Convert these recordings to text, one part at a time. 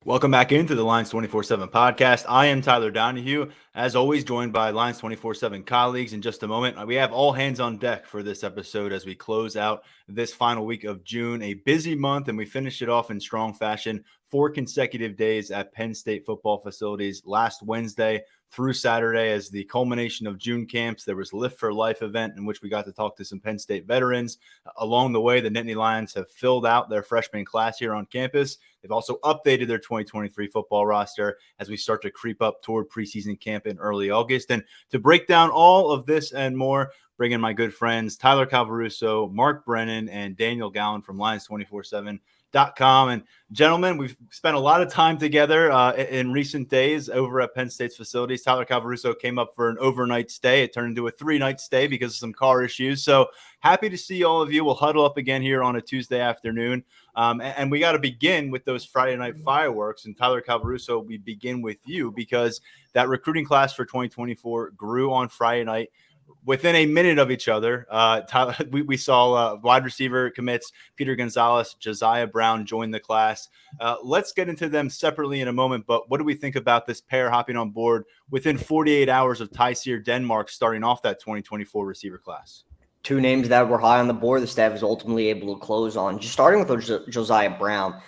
Welcome back into the Lions 24/7 podcast. I am Tyler Donahue, as always, joined by Lions 24/7 colleagues. In just a moment, we have all hands on deck for this episode as we close out this final week of June, a busy month, and we finish it off in strong fashion. 4 consecutive days at Penn State football facilities last Wednesday through Saturday as the culmination of June camps. There was Lift for Life event in which we got to talk to some Penn State veterans. Along the way, the Nittany Lions have filled out their freshman class here on campus. They've also updated their 2023 football roster as we start to creep up toward preseason camp in early August. And to break down all of this and more, bring in my good friends Tyler Calvaruso, Mark Brennan, and Daniel Gowan from Lions247.com. And gentlemen, we've spent a lot of time together in recent days over at Penn State's facilities. Tyler Calvaruso came up for an overnight stay. It turned into a 3-night stay because of some car issues. So happy to see all of you. We'll huddle up again here on a Tuesday afternoon. And we got to begin with those Friday night fireworks. And Tyler Calvaruso, we begin with you because that recruiting class for 2024 grew on Friday night. Within a minute of each other, Tyler, we saw wide receiver commits Peter Gonzalez, Josiah Brown join the class. Let's get into them separately in a moment, but what do we think about this pair hopping on board within 48 hours of Tyseer Denmark starting off that 2024 receiver class? Two names that were high on the board, the staff was ultimately able to close on. Just starting with Josiah Brown,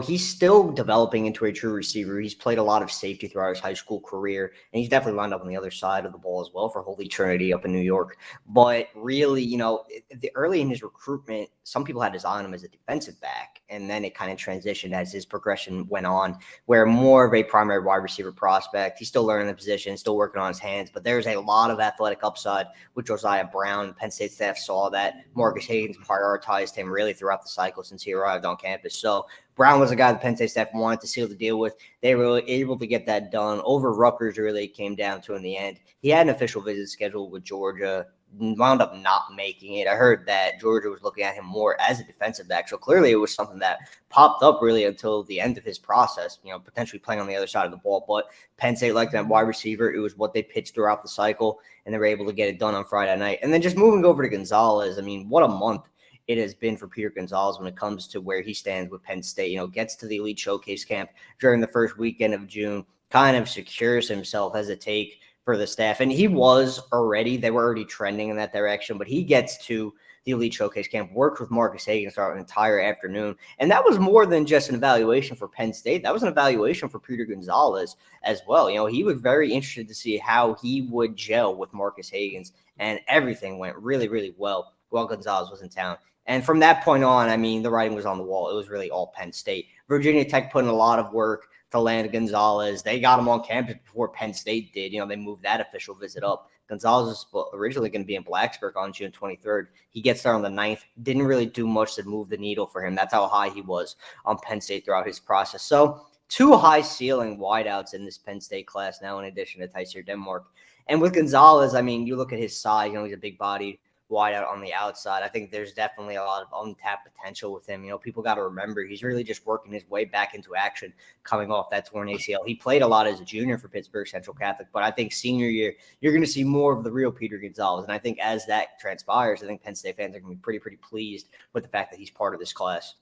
he's still developing into a true receiver. He's played a lot of safety throughout his high school career, and he's definitely lined up on the other side of the ball as well for Holy Trinity up in New York. But really, the early in his recruitment, some people had his eye on him as a defensive back, and then it kind of transitioned as his progression went on, where more of a primary wide receiver prospect. He's still learning the position, still working on his hands, but there's a lot of athletic upside with Josiah Brown. Penn State staff saw that. Marcus Higgins prioritized him really throughout the cycle since he arrived on campus. So Brown was a guy the Penn State staff wanted to seal the deal with. They were able to get that done. Over Rutgers really came down to in the end. He had an official visit scheduled with Georgia, wound up not making it. I heard that Georgia was looking at him more as a defensive back. So clearly it was something that popped up really until the end of his process, potentially playing on the other side of the ball. But Penn State liked that wide receiver. It was what they pitched throughout the cycle, and they were able to get it done on Friday night. And then just moving over to Gonzalez, what a month it has been for Peter Gonzalez when it comes to where he stands with Penn State. Gets to the Elite Showcase camp during the first weekend of June, kind of secures himself as a take for the staff. And they were already trending in that direction, but he gets to the Elite Showcase camp, worked with Marcus Higgins throughout an entire afternoon. And that was more than just an evaluation for Penn State. That was an evaluation for Peter Gonzalez as well. He was very interested to see how he would gel with Marcus Higgins, and everything went really, really well while Gonzalez was in town. And from that point on, the writing was on the wall. It was really all Penn State. Virginia Tech put in a lot of work to land Gonzalez. They got him on campus before Penn State did. They moved that official visit up. Gonzalez was originally going to be in Blacksburg on June 23rd. He gets there on the 9th. Didn't really do much to move the needle for him. That's how high he was on Penn State throughout his process. So 2 high ceiling wideouts in this Penn State class now, in addition to Tyseer Denmark. And with Gonzalez, you look at his size. He's a big bodied wide out on the outside. I think there's definitely a lot of untapped potential with him. People got to remember he's really just working his way back into action coming off that torn ACL. He played a lot as a junior for Pittsburgh Central Catholic, but I think senior year, you're going to see more of the real Peter Gonzalez. And I think as that transpires, I think Penn State fans are going to be pretty pleased with the fact that he's part of this class.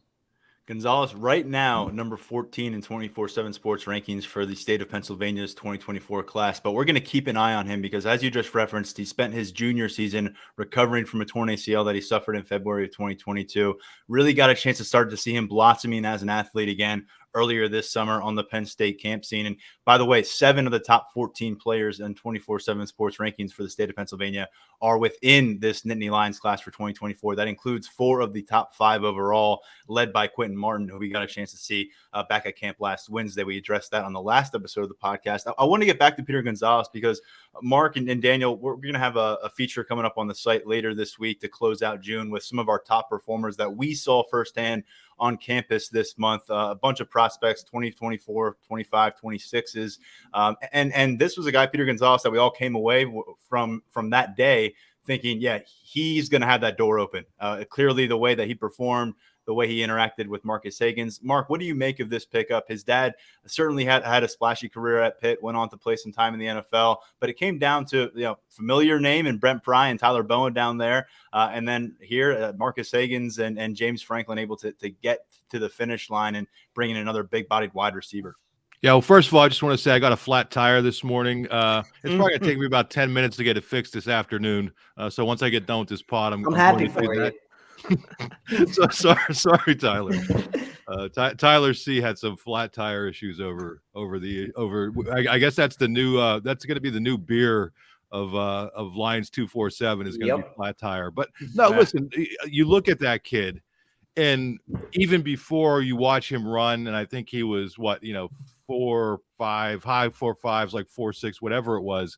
Gonzalez right now, number 14 in 24/7 sports rankings for the state of Pennsylvania's 2024 class. But we're going to keep an eye on him because, as you just referenced, he spent his junior season recovering from a torn ACL that he suffered in February of 2022. Really got a chance to start to see him blossoming as an athlete again earlier this summer on the Penn State camp scene. And by the way, 7 of the top 14 players in 24/7 sports rankings for the state of Pennsylvania are within this Nittany Lions class for 2024. That includes 4 of the top 5 overall, led by Quentin Martin, who we got a chance to see back at camp last Wednesday. We addressed that on the last episode of the podcast. I want to get back to Peter Gonzalez because Mark and Daniel, we're going to have a feature coming up on the site later this week to close out June with some of our top performers that we saw firsthand on campus this month. A bunch of prospects, 2024, 25, 26s. And this was a guy, Peter Gonzalez, that we all came away from that day thinking, yeah, he's going to have that door open. Clearly, the way that he performed the way he interacted with Marcus Higgins. Mark, what do you make of this pickup? His dad certainly had a splashy career at Pitt, went on to play some time in the NFL, but it came down to familiar name and Brent Pry and Tyler Bowen down there, and then here Marcus Higgins and James Franklin able to get to the finish line and bring in another big-bodied wide receiver. Yeah, well, first of all, I just want to say I got a flat tire this morning. It's probably going to take me about 10 minutes to get it fixed this afternoon. So once I get done with this pod, I'm happy for you. So sorry, Tyler. Tyler C had some flat tire issues over. I guess that's the new. That's going to be the new beer of Lions 247 is going to be flat tire. But no, listen, you look at that kid, and even before you watch him run, and I think he was 4.5, high 4.5s, like 4.6, whatever it was.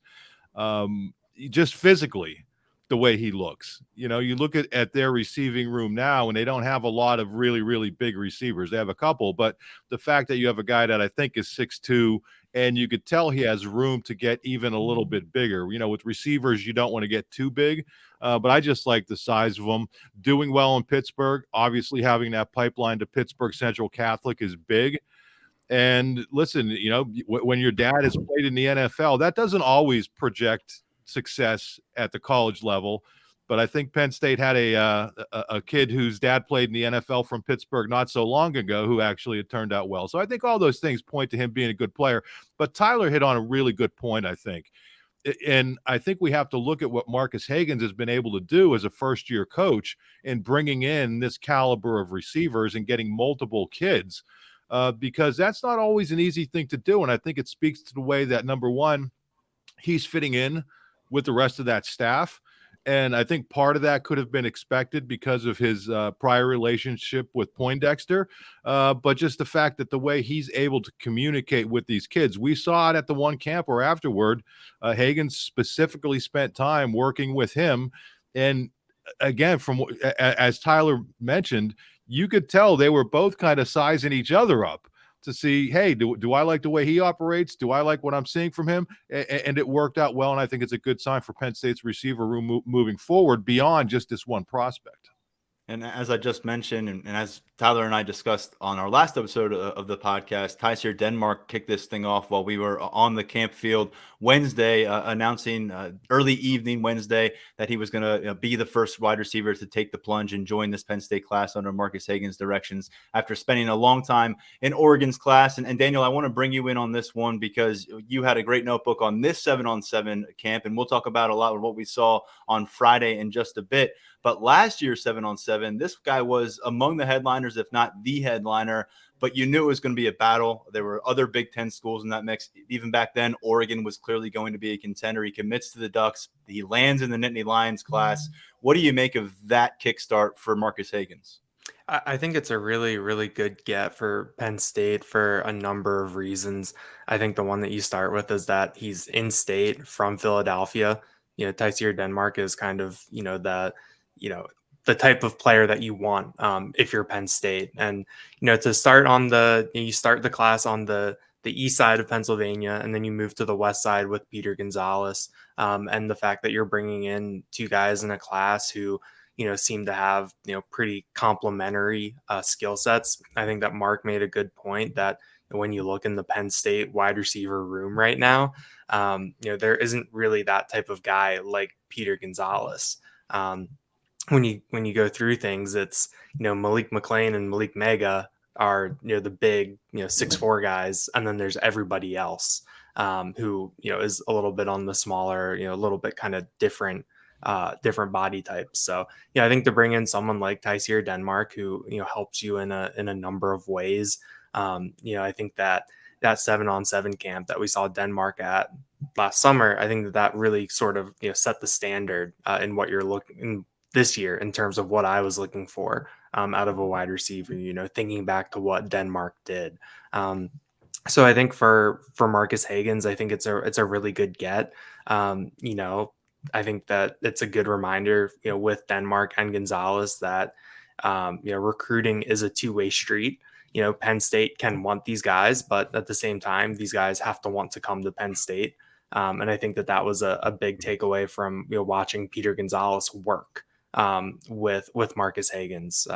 Just physically, the way he looks, you look at their receiving room now, and they don't have a lot of really, really big receivers. They have a couple, but the fact that you have a guy that I think is 6'2", and you could tell he has room to get even a little bit bigger. With receivers, you don't want to get too big, but I just like the size of them. Doing well in Pittsburgh, obviously having that pipeline to Pittsburgh Central Catholic is big. And listen, when your dad has played in the NFL, that doesn't always project success at the college level. But I think Penn State had a kid whose dad played in the NFL from Pittsburgh not so long ago who actually had turned out well. So I think all those things point to him being a good player. But Tyler hit on a really good point, I think. And I think we have to look at what Marcus Higgins has been able to do as a first-year coach in bringing in this caliber of receivers and getting multiple kids. Because that's not always an easy thing to do. And I think it speaks to the way that, number one, he's fitting in with the rest of that staff. And I think part of that could have been expected because of his prior relationship with Poindexter. But just the fact that the way he's able to communicate with these kids, we saw it at the one camp or afterward. Higgins specifically spent time working with him. And again, as Tyler mentioned, you could tell they were both kind of sizing each other up to see, hey, do I like the way he operates? Do I like what I'm seeing from him? And it worked out well, and I think it's a good sign for Penn State's receiver room moving forward beyond just this one prospect. And as I just mentioned, and as Tyler and I discussed on our last episode of the podcast, Tysier Denmark kicked this thing off while we were on the camp field Wednesday, announcing early evening Wednesday that he was going to be the first wide receiver to take the plunge and join this Penn State class under Marcus Higgins' directions after spending a long time in Oregon's class. And Daniel, I want to bring you in on this one because you had a great notebook on this 7-on-7 camp, and we'll talk about a lot of what we saw on Friday in just a bit. But last year's 7-on-7, this guy was among the headliners, if not the headliner, but you knew it was going to be a battle. There were other Big Ten schools in that mix. Even back then, Oregon was clearly going to be a contender. He commits to the Ducks. He lands in the Nittany Lions class. What do you make of that kickstart for Marcus Higgins? I think it's a really, really good get for Penn State for a number of reasons. I think the one that you start with is that he's in state from Philadelphia. Tysier Denmark is kind of, the type of player that you want if you're Penn State. And, to start you start the class on the east side of Pennsylvania, and then you move to the west side with Peter Gonzalez. And the fact that you're bringing in two guys in a class who, seem to have, pretty complementary skill sets. I think that Mark made a good point that when you look in the Penn State wide receiver room right now, there isn't really that type of guy like Peter Gonzalez. When you go through things, it's, Malik McClain and Malik Mega are, the big, 6'4" guys. And then there's everybody else who, is a little bit on the smaller, a little bit kind of different body types. So, I think to bring in someone like Tysier Denmark, who, helps you in a number of ways. I think that 7-on-7 camp that we saw Denmark at last summer, I think that really sort of, set the standard in what you're looking this year in terms of what I was looking for out of a wide receiver, thinking back to what Denmark did. So I think for Marcus Higgins, I think it's a really good get. I think that it's a good reminder, with Denmark and Gonzalez that, recruiting is a two-way street. Penn State can want these guys, but at the same time, these guys have to want to come to Penn State. And I think that was a big takeaway from, watching Peter Gonzalez work. with Marcus Hagans,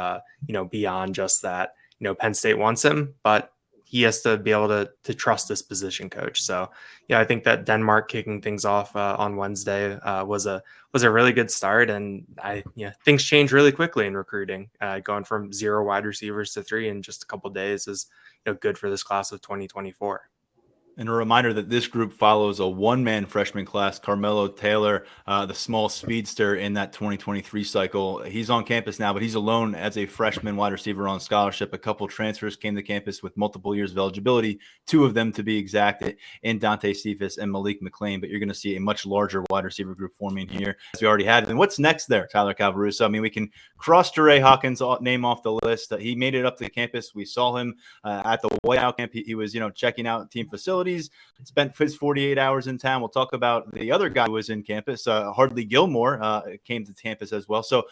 beyond just that, Penn State wants him, but he has to be able to trust this position coach. So, I think that Denmark kicking things off on Wednesday was a really good start. And things change really quickly in recruiting. Going from 0 wide receivers to 3 in just a couple of days is good for this class of 2024. And a reminder that this group follows a one-man freshman class, Carmelo Taylor, the small speedster in that 2023 cycle. He's on campus now, but he's alone as a freshman wide receiver on scholarship. A couple transfers came to campus with multiple years of eligibility, 2 of them to be exact, in Dante Cephas and Malik McLean. But you're going to see a much larger wide receiver group forming here, as we already had. And what's next there, Tyler Calvaruso? I mean, we can cross DeRay Hawkins' name off the list. He made it up to campus. We saw him at the Whiteout camp. He was, checking out team facilities. Spent his 48 hours in town. We'll talk about the other guy who was in campus. Hardly Gilmore came to campus as well. So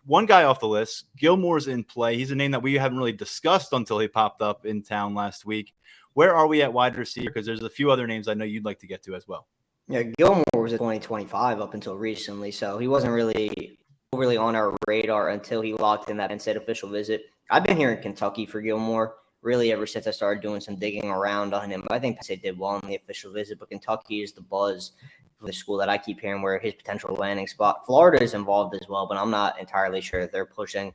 one guy off the list, Gilmore's in play. He's a name that we haven't really discussed until he popped up in town last week. Where are we at wide receiver? Because there's a few other names I know you'd like to get to as well. Yeah, Gilmore was at 2025 up until recently, so he wasn't really overly on our radar until he locked in that Penn State official visit. I've been here in Kentucky for Gilmore really ever since I started doing some digging around on him. I think Penn State did well in the official visit, but Kentucky is the buzz for the school that I keep hearing where his potential landing spot. Florida is involved as well, but I'm not entirely sure if they're pushing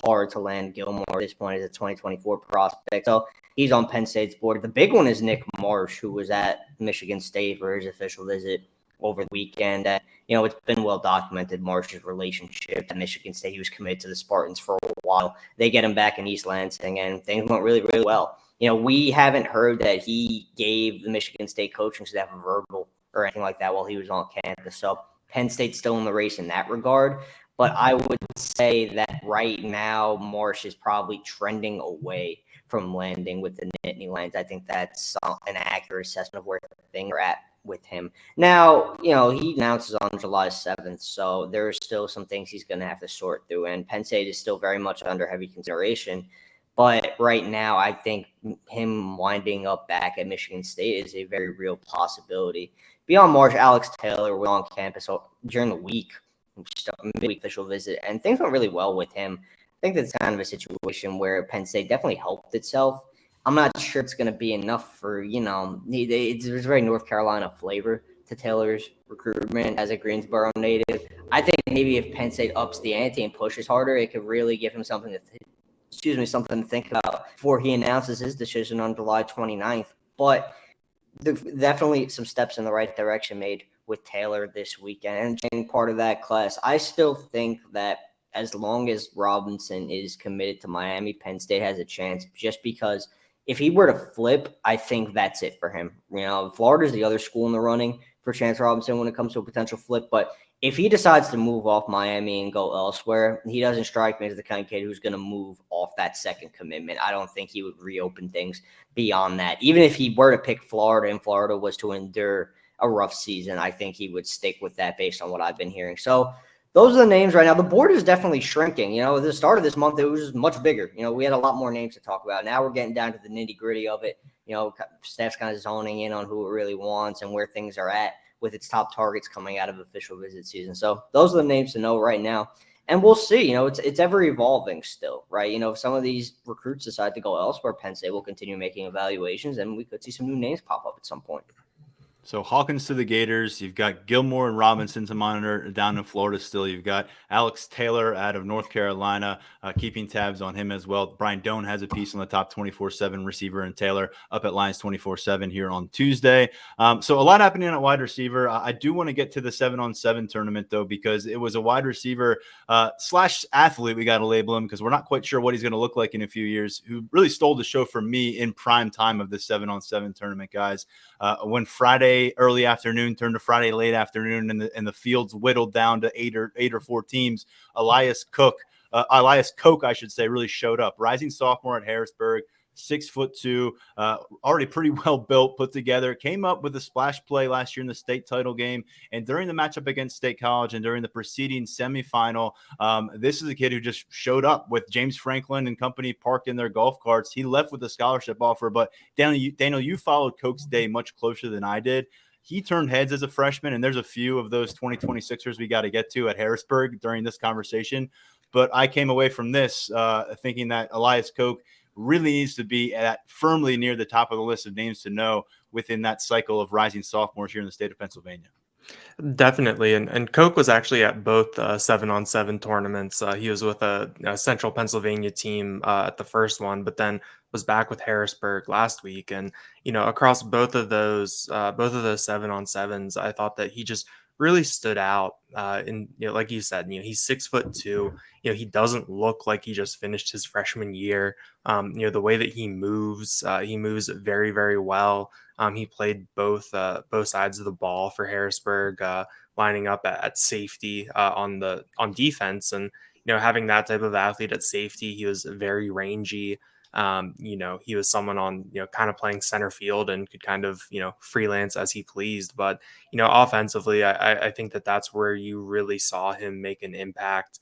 hard to land Gilmore at this point as a 2024 prospect. So he's on Penn State's board. The big one is Nick Marsh, who was at Michigan State for his official visit over the weekend. It's been well documented, Marsh's relationship at Michigan State. He was committed to the Spartans for a while. They get him back in East Lansing, and things went really, really well. We haven't heard that he gave the Michigan State coaching staff a verbal or anything like that while he was on campus. So Penn State's still in the race in that regard. But I would say that right now, Marsh is probably trending away from landing with the Nittany Lions. I think that's an accurate assessment of where things are at with him. Now, he announces on July 7th, so there's still some things he's going to have to sort through, and Penn State is still very much under heavy consideration. But right now, I think him winding up back at Michigan State is a very real possibility. Beyond Marsh, Alex Taylor was on campus during the week, midweek official visit, and things went really well with him. I think that's kind of a situation where Penn State definitely helped itself. I'm not sure it's going to be enough for, there's a very North Carolina flavor to Taylor's recruitment as a Greensboro native. I think maybe if Penn State ups the ante and pushes harder, it could really give him something to think about before he announces his decision on July 29th. But definitely some steps in the right direction made with Taylor this weekend and being part of that class. I still think that as long as Robinson is committed to Miami, Penn State has a chance, just because if he were to flip, I think that's it for him. Florida's the other school in the running for Chance Robinson when it comes to a potential flip. But if he decides to move off Miami and go elsewhere, he doesn't strike me as the kind of kid who's going to move off that second commitment. I don't think he would reopen things beyond that. Even if he were to pick Florida and Florida was to endure a rough season, I think he would stick with that based on what I've been hearing. So those are the names right now. The board is definitely shrinking. At the start of this month, it was much bigger. We had a lot more names to talk about. Now we're getting down to the nitty gritty of it. Staff's kind of zoning in on who it really wants and where things are at with its top targets coming out of official visit season. So those are the names to know right now. And we'll see. It's ever evolving still, right? If some of these recruits decide to go elsewhere, Penn State will continue making evaluations, and we could see some new names pop up at some point. So Hawkins to the Gators. You've got Gilmore and Robinson to monitor down in Florida still. You've got Alex Taylor out of North Carolina, keeping tabs on him as well. Brian Doan has a piece on the top 24/7 receiver and Taylor up at Lions 24/7 here on Tuesday. So a lot happening at wide receiver. I do want to get to the 7-on-7 tournament, though, because it was a wide receiver slash athlete, we got to label him, because we're not quite sure what he's going to look like in a few years, who really stole the show from me in prime time of the 7-on-7 tournament, guys. When Friday early afternoon turned to Friday late afternoon, and the fields whittled down to eight or four teams, Elias Koch, I should say, really showed up. Rising sophomore at Harrisburg, 6'2", already pretty well built, put together, came up with a splash play last year in the state title game. And during the matchup against State College and during the preceding semifinal, this is a kid who just showed up with James Franklin and company parked in their golf carts. He left with a scholarship offer. But Daniel, you followed Koch's day much closer than I did. he turned heads as a freshman, and there's a few of those 2026ers we got to get to at Harrisburg during this conversation. But I came away from this thinking that Elias Koch really needs to be firmly near the top of the list of names to know within that cycle of rising sophomores here in the state of Pennsylvania. Definitely. And Koch was actually at both 7-on-7 tournaments. He was with a central Pennsylvania team at the first one, but then was back with Harrisburg last week. And, across both of those 7-on-7s, I thought that he just really stood out. And, like you said, he's 6'2". He doesn't look like he just finished his freshman year. The way that he moves very, very well. He played both sides of the ball for Harrisburg, lining up at safety on defense, and having that type of athlete at safety, he was very rangy. He was someone on kind of playing center field and could kind of freelance as he pleased. But offensively, I think that's where you really saw him make an impact.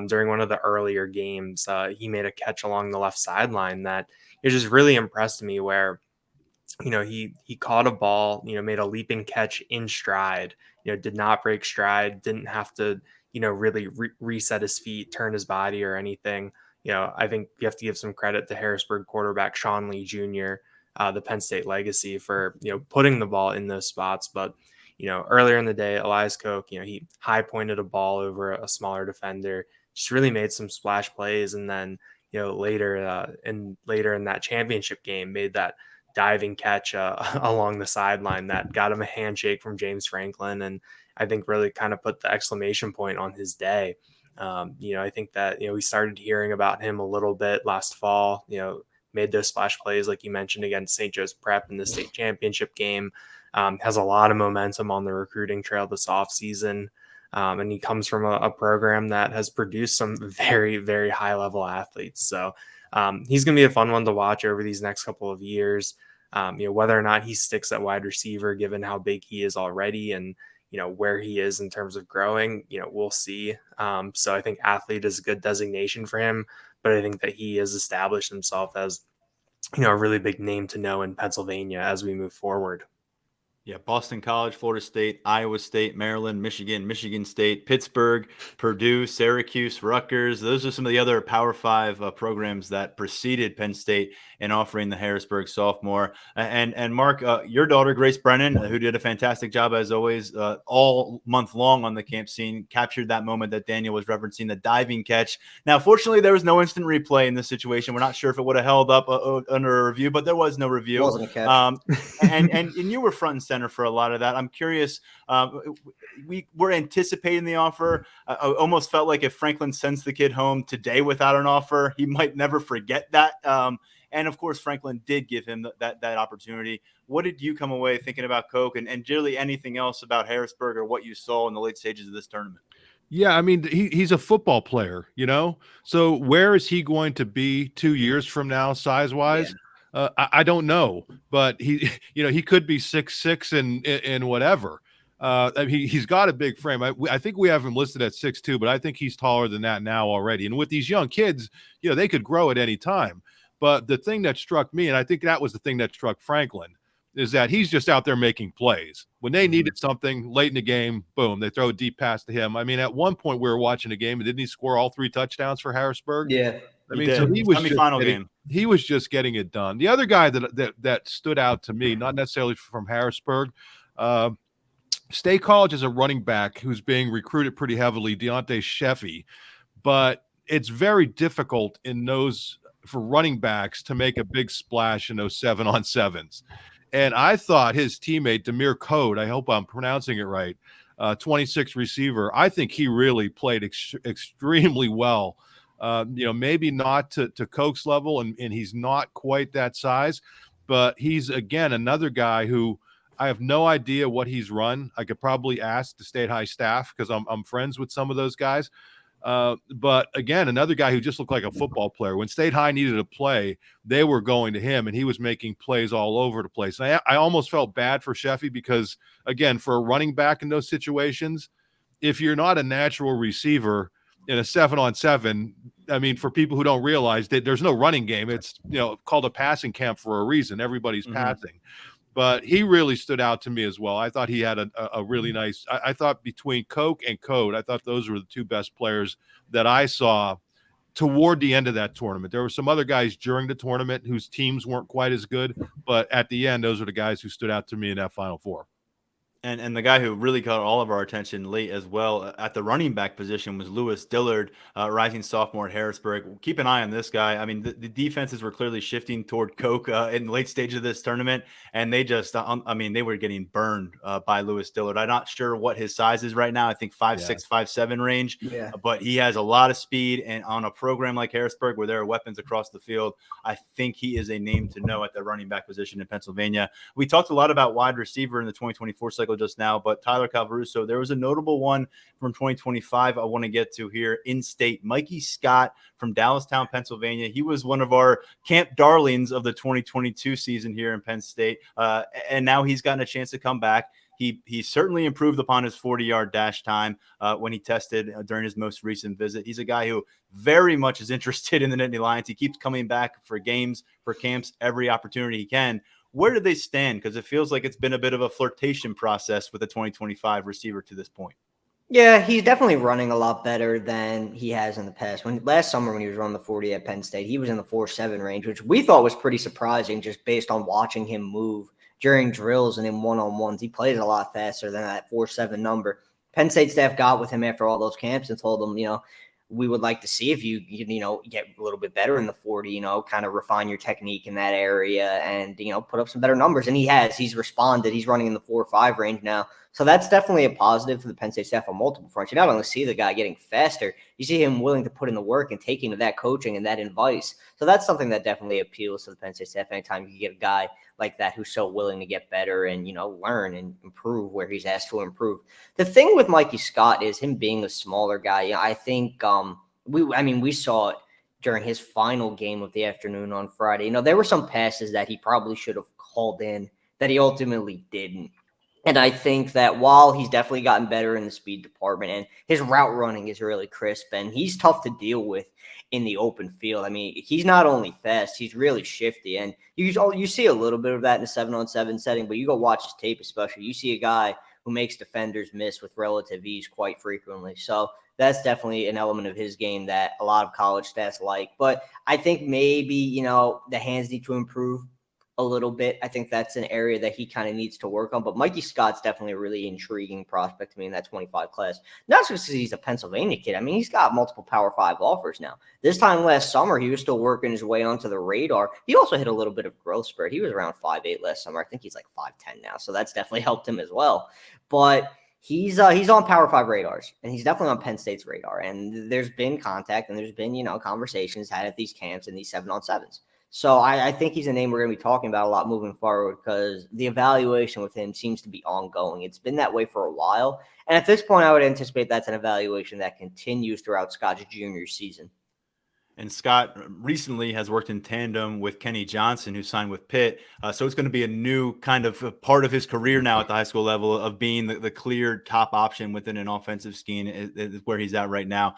During one of the earlier games, he made a catch along the left sideline that it just really impressed me, where he caught a ball, made a leaping catch in stride, did not break stride, didn't have to, really reset his feet, turn his body or anything. I think you have to give some credit to Harrisburg quarterback Sean Lee Jr., the Penn State legacy, for, putting the ball in those spots. But, earlier in the day, Elias Koch, he high pointed a ball over a smaller defender, just really made some splash plays. And then, later in that championship game, made that diving catch along the sideline that got him a handshake from James Franklin, and I think really kind of put the exclamation point on his day. I think that we started hearing about him a little bit last fall. Made those splash plays like you mentioned against St. Joe's Prep in the state championship game. Has a lot of momentum on the recruiting trail this offseason. And he comes from a program that has produced some very, very high level athletes. So he's going to be a fun one to watch over these next couple of years. Whether or not he sticks at wide receiver, given how big he is already and, where he is in terms of growing, we'll see. So I think athlete is a good designation for him, but I think that he has established himself as, a really big name to know in Pennsylvania as we move forward. Yeah, Boston College, Florida State, Iowa State, Maryland, Michigan State, Pittsburgh, Purdue, Syracuse, Rutgers. Those are some of the other Power 5 programs that preceded Penn State in offering the Harrisburg sophomore. And Mark, your daughter, Grace Brennan, who did a fantastic job as always all month long on the camp scene, captured that moment that Daniel was referencing, the diving catch. Now, fortunately, there was no instant replay in this situation. We're not sure if it would have held up under a review, but there was no review. It wasn't a catch. And you were front and center for a lot of that. I'm curious. We were anticipating the offer. I almost felt like if Franklin sends the kid home today without an offer, he might never forget that. And of course, Franklin did give him that opportunity. What did you come away thinking about Koch and really anything else about Harrisburg or what you saw in the late stages of this tournament? Yeah, I mean, he's a football player, So where is he going to be 2 years from now, size-wise? Yeah. I don't know, but he could be 6'6" and whatever. He's got a big frame. I think we have him listed at 6'2", but I think he's taller than that now already. And with these young kids, they could grow at any time. But the thing that struck me, and I think that was the thing that struck Franklin, is that he's just out there making plays. When they needed something late in the game, boom, they throw a deep pass to him. I mean, at one point we were watching a game, and didn't he score all 3 touchdowns for Harrisburg? Yeah. I mean, so he was just getting it done. The other guy that stood out to me, not necessarily from Harrisburg, State College is a running back who's being recruited pretty heavily, Deontay Sheffy, but it's very difficult for running backs to make a big splash in those 7-on-7s. And I thought his teammate, Demir Code, I hope I'm pronouncing it right, 26 receiver, I think he really played extremely well. Maybe not to Koch's level, and he's not quite that size, but he's, again, another guy who I have no idea what he's run. I could probably ask the State High staff because I'm friends with some of those guys. But again, another guy who just looked like a football player. When State High needed a play, they were going to him, and he was making plays all over the place. And I almost felt bad for Sheffy because, again, for a running back in those situations, if you're not a natural receiver in a 7-on-7, I mean, for people who don't realize that there's no running game, it's called a passing camp for a reason. Everybody's passing. but he really stood out to me as well. I thought he had a really nice. I thought between Coke and Code, I thought those were the two best players that I saw toward the end of that tournament. There were some other guys during the tournament whose teams weren't quite as good, but at the end, those are the guys who stood out to me in that Final Four. And the guy who really caught all of our attention late as well at the running back position was Lewis Dillard, rising sophomore at Harrisburg. Keep an eye on this guy. I mean, the defenses were clearly shifting toward Coke in the late stage of this tournament, and they just, I mean, they were getting burned by Lewis Dillard. I'm not sure what his size is right now. I think 5'6", 5'7" range, but he has a lot of speed, and on a program like Harrisburg where there are weapons across the field, I think he is a name to know at the running back position in Pennsylvania. We talked a lot about wide receiver in the 2024 cycle just now, but Tyler Calvaruso, there was a notable one from 2025 I want to get to here in state. Mikey Scott from Dallastown, Pennsylvania. He was one of our camp darlings of the 2022 season here in Penn State, and now he's gotten a chance to come back. He certainly improved upon his 40-yard dash time when he tested during his most recent visit. He's a guy who very much is interested in the Nittany Lions. He keeps coming back for games, for camps, every opportunity he can. Where do they stand? Because it feels like it's been a bit of a flirtation process with the 2025 receiver to this point. Yeah, he's definitely running a lot better than he has in the past. Last summer when he was running the 40 at Penn State, he was in the 4.7 range, which we thought was pretty surprising just based on watching him move during drills and in one-on-ones. He plays a lot faster than that 4.7 number. Penn State staff got with him after all those camps and told him, we would like to see if you get a little bit better in the 40, kind of refine your technique in that area and, put up some better numbers. And he has. He's responded. He's running in the 4 or 5 range now. So that's definitely a positive for the Penn State staff on multiple fronts. You not only see the guy getting faster, you see him willing to put in the work and taking that coaching and that advice. So that's something that definitely appeals to the Penn State staff anytime you get a guy like that who's so willing to get better and, learn and improve where he's asked to improve. The thing with Mikey Scott is him being a smaller guy. I think we saw it during his final game of the afternoon on Friday. There were some passes that he probably should have called in that he ultimately didn't. And I think that while he's definitely gotten better in the speed department and his route running is really crisp and he's tough to deal with in the open field. I mean, he's not only fast, he's really shifty. And you see a little bit of that in the 7-on-7 setting, but you go watch his tape especially. You see a guy who makes defenders miss with relative ease quite frequently. So that's definitely an element of his game that a lot of college staffs like. But I think maybe, the hands need to improve a little bit. I think that's an area that he kind of needs to work on. But Mikey Scott's definitely a really intriguing prospect to me in that 25 class. Not just because he's a Pennsylvania kid. I mean, he's got multiple Power 5 offers now. This time last summer, he was still working his way onto the radar. He also hit a little bit of growth spurt. He was around 5'8" last summer. I think he's like 5'10" now. So that's definitely helped him as well. But he's on Power 5 radars, and he's definitely on Penn State's radar. And there's been contact, and there's been, conversations had at these camps and these 7-on-7s. So I think he's a name we're going to be talking about a lot moving forward because the evaluation with him seems to be ongoing. It's been that way for a while. And at this point, I would anticipate that's an evaluation that continues throughout Scott's junior season. And Scott recently has worked in tandem with Kenny Johnson, who signed with Pitt. So it's going to be a new kind of a part of his career now at the high school level of being the clear top option within an offensive scheme is where he's at right now.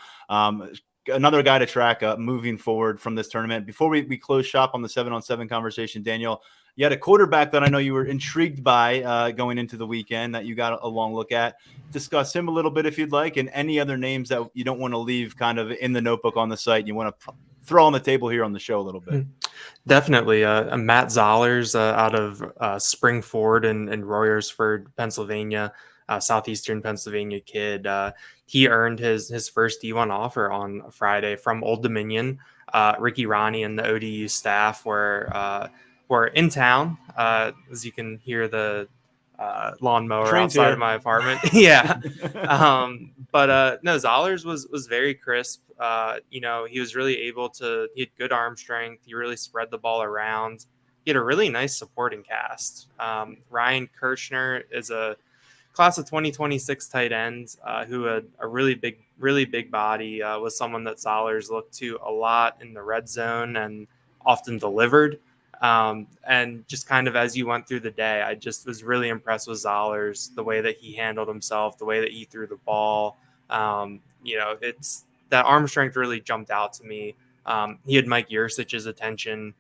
Another guy to track moving forward from this tournament. Before we close shop on the 7-on-7 conversation, Daniel, you had a quarterback that I know you were intrigued by going into the weekend that you got a long look at. Discuss him a little bit if you'd like, and any other names that you don't want to leave kind of in the notebook on the site you want to throw on the table here on the show a little bit. Definitely. Matt Zollers out of Spring Ford and Royersford, Pennsylvania. Southeastern Pennsylvania kid. He earned his first D1 offer on Friday from Old Dominion. Ricky Ronnie and the ODU staff were in town. As you can hear the lawnmower Train's outside here. of my apartment. Yeah. But no, Zollers was very crisp. He was really able to, he had good arm strength. He really spread the ball around. He had a really nice supporting cast. Ryan Kirchner is a class of 2026 tight ends who had a really big body, was someone that Zollers looked to a lot in the red zone and often delivered. And just kind of as you went through the day, I just was really impressed with Zollers, the way that he handled himself, the way that he threw the ball. It's that arm strength really jumped out to me. He had Mike Yursich's attention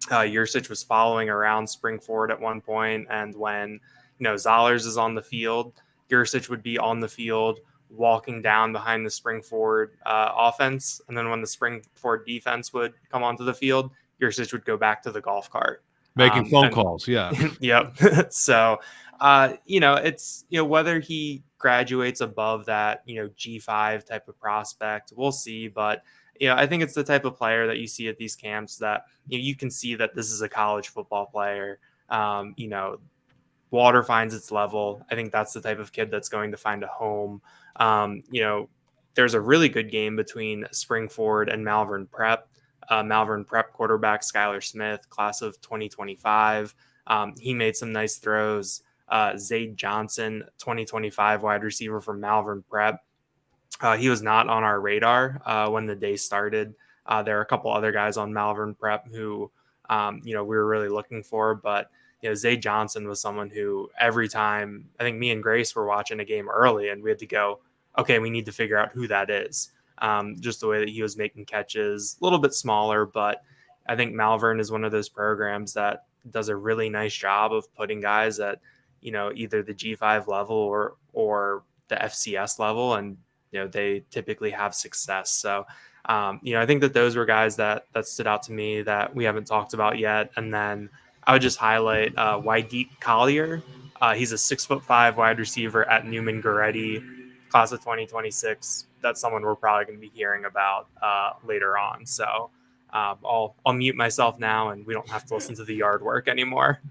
Yursich was following around spring forward at one point, and when Zollers is on the field, Yursich would be on the field walking down behind the spring forward offense, and then when the spring forward defense would come onto the field, Yursich would go back to the golf cart making phone calls. Yeah. Yep. So it's whether he graduates above that G5 type of prospect, we'll see. But I think it's the type of player that you see at these camps that you can see that this is a college football player. Water finds its level. I think that's the type of kid that's going to find a home. There's a really good game between Spring Forward and Malvern Prep. Malvern Prep quarterback Skylar Smith, class of 2025. He made some nice throws. Zade Johnson, 2025 wide receiver from Malvern Prep. He was not on our radar when the day started. There are a couple other guys on Malvern Prep who, we were really looking for, but Zay Johnson was someone who every time, I think me and Grace were watching a game early and we had to go, okay, we need to figure out who that is. Just the way that he was making catches, a little bit smaller, but I think Malvern is one of those programs that does a really nice job of putting guys at, either the G5 level or the FCS level. And, they typically have success. So, I think that those were guys that stood out to me that we haven't talked about yet. And then I would just highlight Waideep Collier. He's a 6'5" wide receiver at Newman Goretti, class of 2026. That's someone we're probably going to be hearing about later on. So I'll mute myself now, and we don't have to listen to the yard work anymore.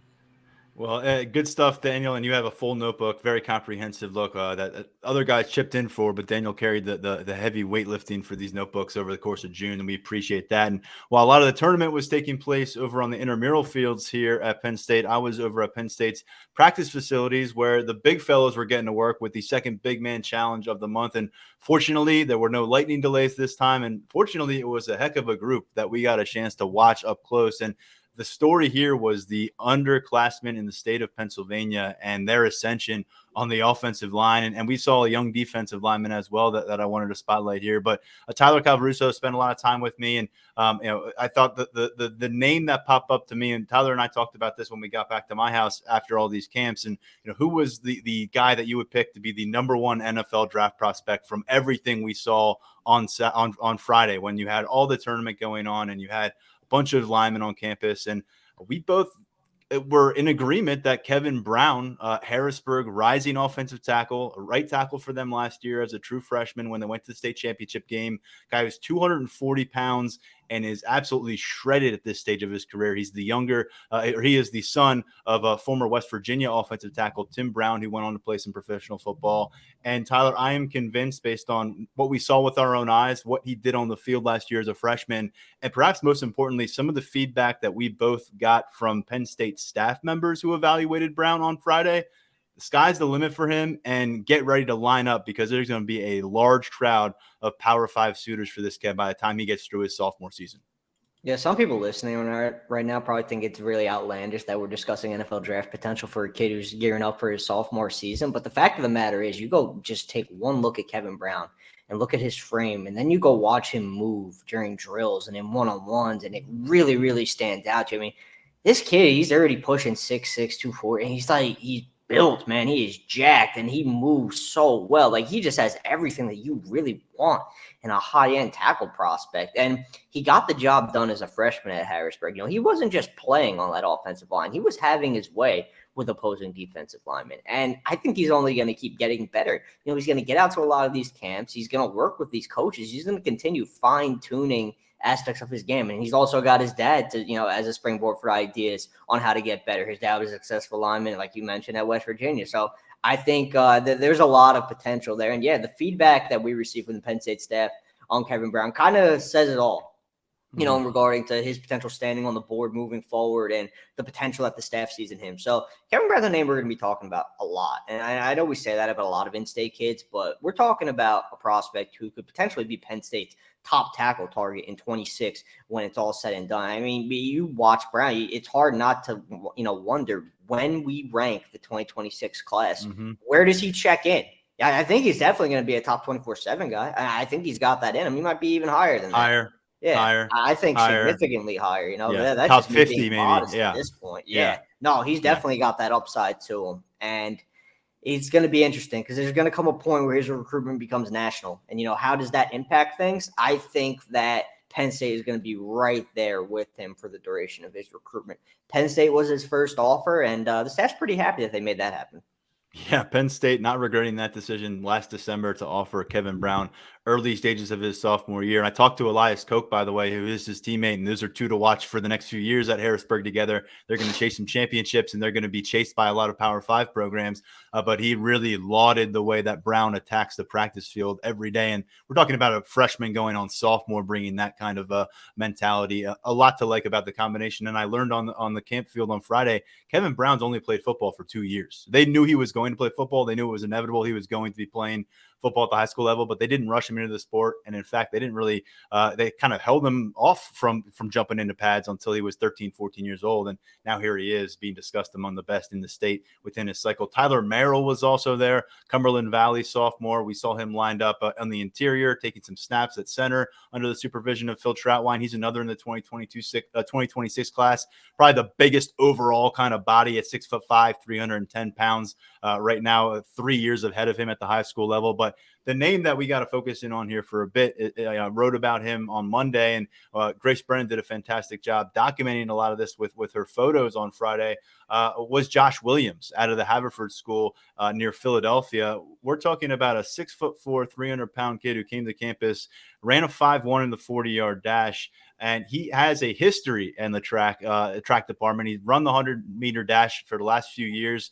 Well, good stuff, Daniel. And you have a full notebook, very comprehensive look that other guys chipped in for, but Daniel carried the heavy weightlifting for these notebooks over the course of June, and we appreciate that. And while a lot of the tournament was taking place over on the intramural fields here at Penn State, I was over at Penn State's practice facilities where the big fellows were getting to work with the second big man challenge of the month. And fortunately, there were no lightning delays this time. And fortunately, it was a heck of a group that we got a chance to watch up close. And the story here was the underclassmen in the state of Pennsylvania and their ascension on the offensive line. And we saw a young defensive lineman as well that I wanted to spotlight here. But Tyler Calvaruso spent a lot of time with me. And, I thought that the name that popped up to me, and Tyler and I talked about this when we got back to my house after all these camps. And, who was the guy that you would pick to be the number one NFL draft prospect from everything we saw on Friday when you had all the tournament going on and you had bunch of linemen on campus, and we both were in agreement that Kevin Brown, Harrisburg rising offensive tackle, a right tackle for them last year as a true freshman when they went to the state championship game. Guy was 240 pounds and is absolutely shredded at this stage of his career. He's the younger, he is the son of a former West Virginia offensive tackle, Tim Brown, who went on to play some professional football. And Tyler, I am convinced based on what we saw with our own eyes, what he did on the field last year as a freshman, and perhaps most importantly, some of the feedback that we both got from Penn State staff members who evaluated Brown on Friday. The sky's the limit for him, and get ready to line up because there's going to be a large crowd of Power 5 suitors for this kid by the time he gets through his sophomore season. Yeah, some people listening right now probably think it's really outlandish that we're discussing NFL draft potential for a kid who's gearing up for his sophomore season. But the fact of the matter is, you go just take one look at Kevin Brown and look at his frame, and then you go watch him move during drills and in one-on-ones, and it really, really stands out to you. I mean, this kid, he's already pushing 6'6", 240, and he's built, man. He is jacked, and he moves so well. Like, he just has everything that you really want in a high-end tackle prospect. And he got the job done as a freshman at Harrisburg. He wasn't just playing on that offensive line. He was having his way with opposing defensive linemen. And I think he's only going to keep getting better. He's going to get out to a lot of these camps. He's going to work with these coaches. He's going to continue fine-tuning aspects of his game. And he's also got his dad to, as a springboard for ideas on how to get better. His dad was a successful lineman, like you mentioned, at West Virginia. So I think that there's a lot of potential there. And yeah, the feedback that we received from the Penn State staff on Kevin Brown kind of says it all, in regarding to his potential standing on the board moving forward and the potential that the staff sees in him. So Kevin Brown's a name we're going to be talking about a lot. And I know we say that about a lot of in-state kids, but we're talking about a prospect who could potentially be Penn State's top tackle target in 26 when it's all said and done. I mean, you watch Brown, it's hard not to, wonder when we rank the 2026 class, where does he check in? I think he's definitely going to be a top 24/7 guy. I think he's got that in him. He might be even higher than that. Higher. Yeah, Higher. I think Higher. significantly higher. You know, Yeah. that's Top just me 50 being maybe. modest Yeah. at this point. Yeah. Yeah, no, he's Yeah. definitely got that upside to him, and it's going to be interesting because there's going to come a point where his recruitment becomes national, and how does that impact things? I think that Penn State is going to be right there with him for the duration of his recruitment. Penn State was his first offer, and the staff's pretty happy that they made that happen. Yeah, Penn State not regretting that decision last December to offer Kevin Brown early stages of his sophomore year. And I talked to Elias Koch, by the way, who is his teammate, and those are two to watch for the next few years at Harrisburg together. They're going to chase some championships, and they're going to be chased by a lot of Power 5 programs. But he really lauded the way that Brown attacks the practice field every day. And we're talking about a freshman going on sophomore, bringing that kind of mentality. A lot to like about the combination. And I learned on the camp field on Friday, Kevin Brown's only played football for 2 years. They knew he was going to play football. They knew it was inevitable. He was going to be playing football at the high school level, but they didn't rush him into the sport. And in fact, they didn't really, they kind of held him off from jumping into pads until he was 13, 14 years old. And now here he is being discussed among the best in the state within his cycle. Tyler Merrill was also there, Cumberland Valley sophomore. We saw him lined up on the interior, taking some snaps at center under the supervision of Phil Troutwine. He's another in the 2026 class, probably the biggest overall kind of body at 6'5", 310 pounds right now, 3 years ahead of him at the high school level. But the name that we got to focus in on here for a bit, I wrote about him on Monday, and Grace Brennan did a fantastic job documenting a lot of this with her photos on Friday, was Josh Williams out of the Haverford School near Philadelphia. We're talking about a 6'4", 300-pound kid who came to campus, ran a 5.1 in the 40-yard dash, and he has a history in the track department. He's run the 100-meter dash for the last few years.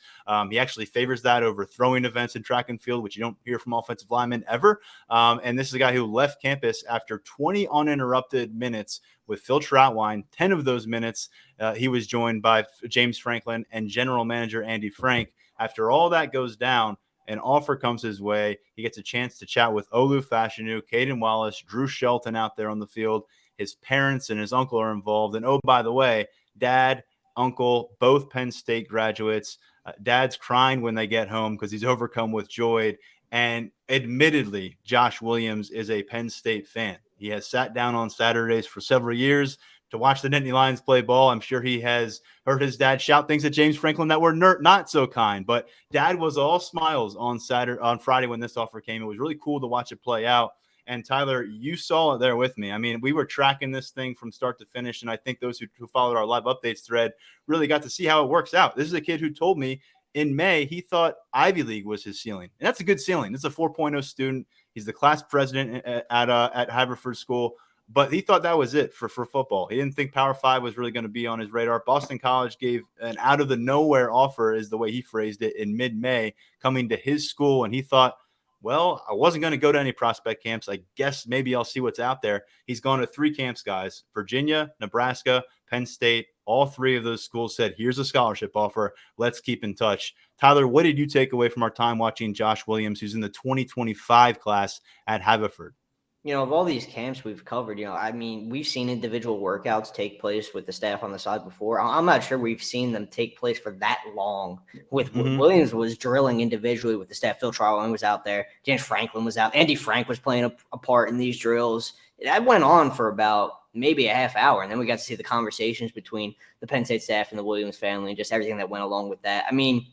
He actually favors that over throwing events in track and field, which you don't hear from offensive linemen ever. And this is a guy who left campus after 20 uninterrupted minutes with Phil Troutwine. 10 of those minutes, he was joined by James Franklin and general manager Andy Frank. After all that goes down, an offer comes his way. He gets a chance to chat with Olu Fashanu, Caden Wallace, Drew Shelton out there on the field. His parents and his uncle are involved. And oh, by the way, dad, uncle, both Penn State graduates. Dad's crying when they get home because he's overcome with joy. And admittedly, Josh Williams is a Penn State fan. He has sat down on Saturdays for several years to watch the Nittany Lions play ball. I'm sure he has heard his dad shout things at James Franklin that were not so kind. But dad was all smiles on Friday when this offer came. It was really cool to watch it play out. And Tyler, you saw it there with me. I mean, we were tracking this thing from start to finish, and I think those who followed our live updates thread really got to see how it works out. This is a kid who told me in May he thought Ivy League was his ceiling, and that's a good ceiling. This is a 4.0 student. He's the class president at Haverford School, but he thought that was it for football. He didn't think Power 5 was really going to be on his radar. Boston College gave an out-of-the-nowhere offer, is the way he phrased it, in mid-May, coming to his school, and he thought, well, I wasn't going to go to any prospect camps. I guess maybe I'll see what's out there. He's gone to 3 camps, guys. Virginia, Nebraska, Penn State. All 3 of those schools said, here's a scholarship offer. Let's keep in touch. Tyler, what did you take away from our time watching Josh Williams, who's in the 2025 class at Haverford? Of all these camps we've covered, I mean, we've seen individual workouts take place with the staff on the side before. I'm not sure we've seen them take place for that long. Williams was drilling individually with the staff. Phil Troutwine was out there. James Franklin was out. Andy Frank was playing a part in these drills. That went on for about maybe a half hour, and then we got to see the conversations between the Penn State staff and the Williams family and just everything that went along with that. I mean,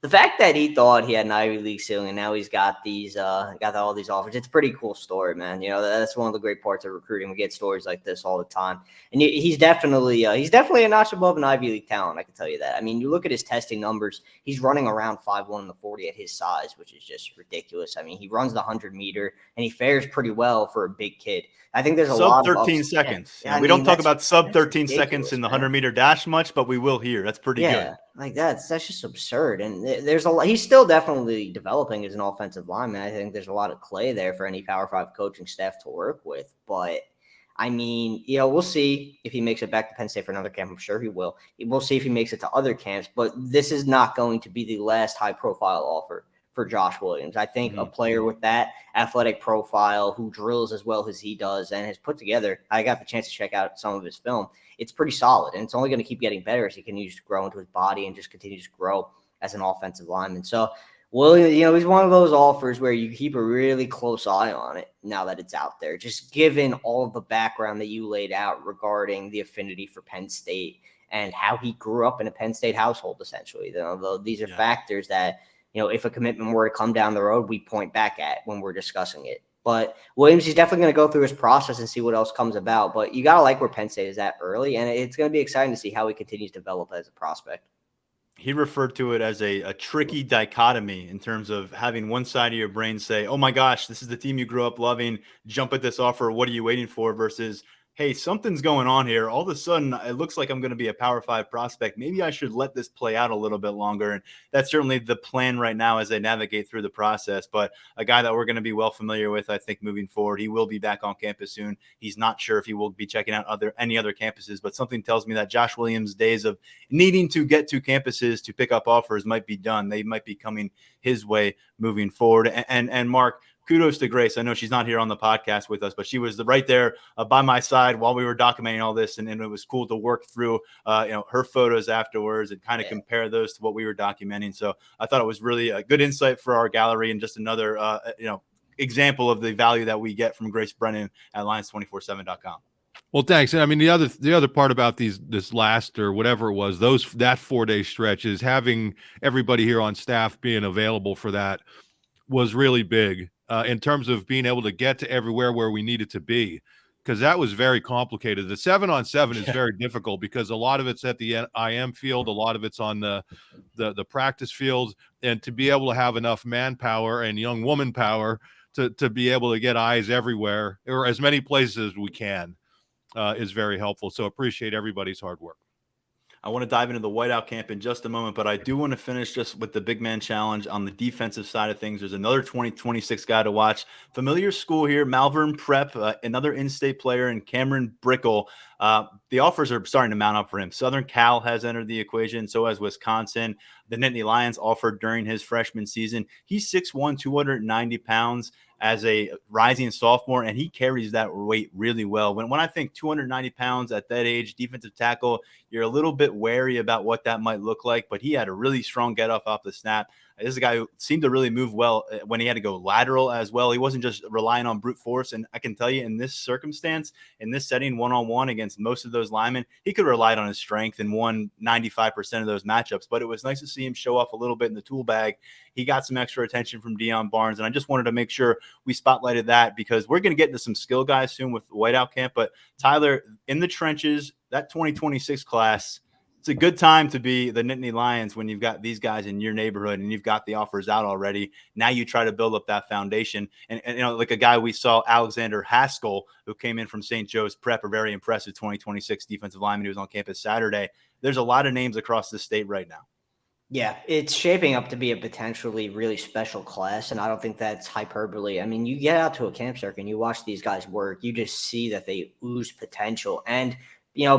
the fact that he thought he had an Ivy League ceiling and now he's got all these offers, it's a pretty cool story, man. That's one of the great parts of recruiting. We get stories like this all the time. And he's definitely a notch above an Ivy League talent, I can tell you that. I mean, you look at his testing numbers, he's running around 5'1" in the 40 at his size, which is just ridiculous. I mean, he runs the 100-meter and he fares pretty well for a big kid. I think there's a lot of sub 13 seconds. Yeah, we don't talk about sub 13 ridiculous, seconds in the man. 100-meter dash much, but we will here. That's pretty good. Like that's just absurd. And there's a lot. He's still definitely developing as an offensive lineman. I think there's a lot of clay there for any Power 5 coaching staff to work with. But I mean, we'll see if he makes it back to Penn State for another camp. I'm sure he will. We'll see if he makes it to other camps. But this is not going to be the last high-profile offer for Josh Williams. I think a player with that athletic profile who drills as well as he does and has put together, I got the chance to check out some of his film. It's pretty solid, and it's only going to keep getting better as he continues to grow into his body and just continues to grow as an offensive lineman. So Well, he's one of those offers where you keep a really close eye on it now that it's out there, just given all of the background that you laid out regarding the affinity for Penn State and how he grew up in a Penn State household, essentially. These are factors that, if a commitment were to come down the road, we point back at when we're discussing it. But Williams, he's definitely going to go through his process and see what else comes about. But you got to like where Penn State is at early, and it's going to be exciting to see how he continues to develop as a prospect. He referred to it as a tricky dichotomy in terms of having one side of your brain say, oh my gosh, this is the team you grew up loving. Jump at this offer. What are you waiting for? Versus, hey, something's going on here. All of a sudden, it looks like I'm going to be a Power 5 prospect. Maybe I should let this play out a little bit longer. And that's certainly the plan right now as they navigate through the process. But a guy that we're going to be well familiar with, I think, moving forward. He will be back on campus soon. He's not sure if he will be checking out any other campuses, but something tells me that Josh Williams' days of needing to get to campuses to pick up offers might be done. They might be coming his way moving forward. And Mark, kudos to Grace. I know she's not here on the podcast with us, but she was right there by my side while we were documenting all this. And it was cool to work through, her photos afterwards and kind of compare those to what we were documenting. So I thought it was really a good insight for our gallery and just another, example of the value that we get from Grace Brennan at Lions247.com. Well, thanks. And I mean, the other part about this last or whatever it was, that 4-day stretch is having everybody here on staff being available for that was really big in terms of being able to get to everywhere where we needed to be, because that was very complicated. The 7-on-7 is very difficult because a lot of it's at the IM field, a lot of it's on the practice field, and to be able to have enough manpower and young woman power to be able to get eyes everywhere or as many places as we can is very helpful. So appreciate everybody's hard work. I want to dive into the whiteout camp in just a moment, but I do want to finish just with the big man challenge on the defensive side of things. There's another 2026 guy to watch. Familiar school here, Malvern Prep, another in-state player, and Cameron Brickle. The offers are starting to mount up for him. Southern Cal has entered the equation, so has Wisconsin. The Nittany Lions offered during his freshman season. He's 6'1", 290 pounds as a rising sophomore, and he carries that weight really well. When I think 290 pounds at that age, defensive tackle, you're a little bit wary about what that might look like, but he had a really strong get-off off the snap. This is a guy who seemed to really move well when he had to go lateral as well. He wasn't just relying on brute force. And I can tell you in this circumstance, in this setting, one-on-one against most of those linemen, he could have relied on his strength and won 95% of those matchups. But it was nice to see him show off a little bit in the tool bag. He got some extra attention from Deion Barnes. And I just wanted to make sure we spotlighted that because we're going to get into some skill guys soon with the whiteout camp. But Tyler, in the trenches, that 2026 class, it's a good time to be the Nittany Lions when you've got these guys in your neighborhood and you've got the offers out already. Now you try to build up that foundation. And like a guy we saw, Alexander Haskell, who came in from St. Joe's Prep, a very impressive 2026 defensive lineman who was on campus Saturday. There's a lot of names across the state right now. Yeah, it's shaping up to be a potentially really special class, and I don't think that's hyperbole. I mean, you get out to a camp circuit and you watch these guys work, you just see that they ooze potential. And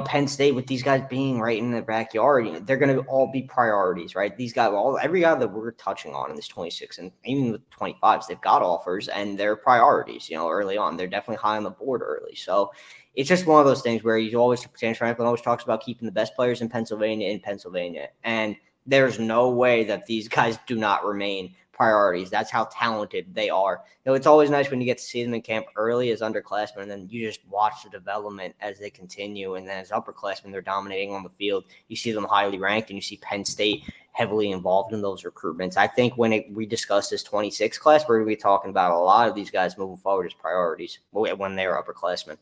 Penn State, with these guys being right in the backyard, they're going to all be priorities, right? These guys, every guy that we're touching on in this 26 and even with 25s, they've got offers and they're priorities, early on. They're definitely high on the board early. So it's just one of those things where Dan Franklin always talks about keeping the best players in Pennsylvania. And there's no way that these guys do not remain priorities. That's how talented they are. It's always nice when you get to see them in camp early as underclassmen, and then you just watch the development as they continue. And then as upperclassmen, they're dominating on the field. You see them highly ranked, and you see Penn State heavily involved in those recruitments. I think when we discuss this 26 class, we're going to be talking about a lot of these guys moving forward as priorities when they are upperclassmen.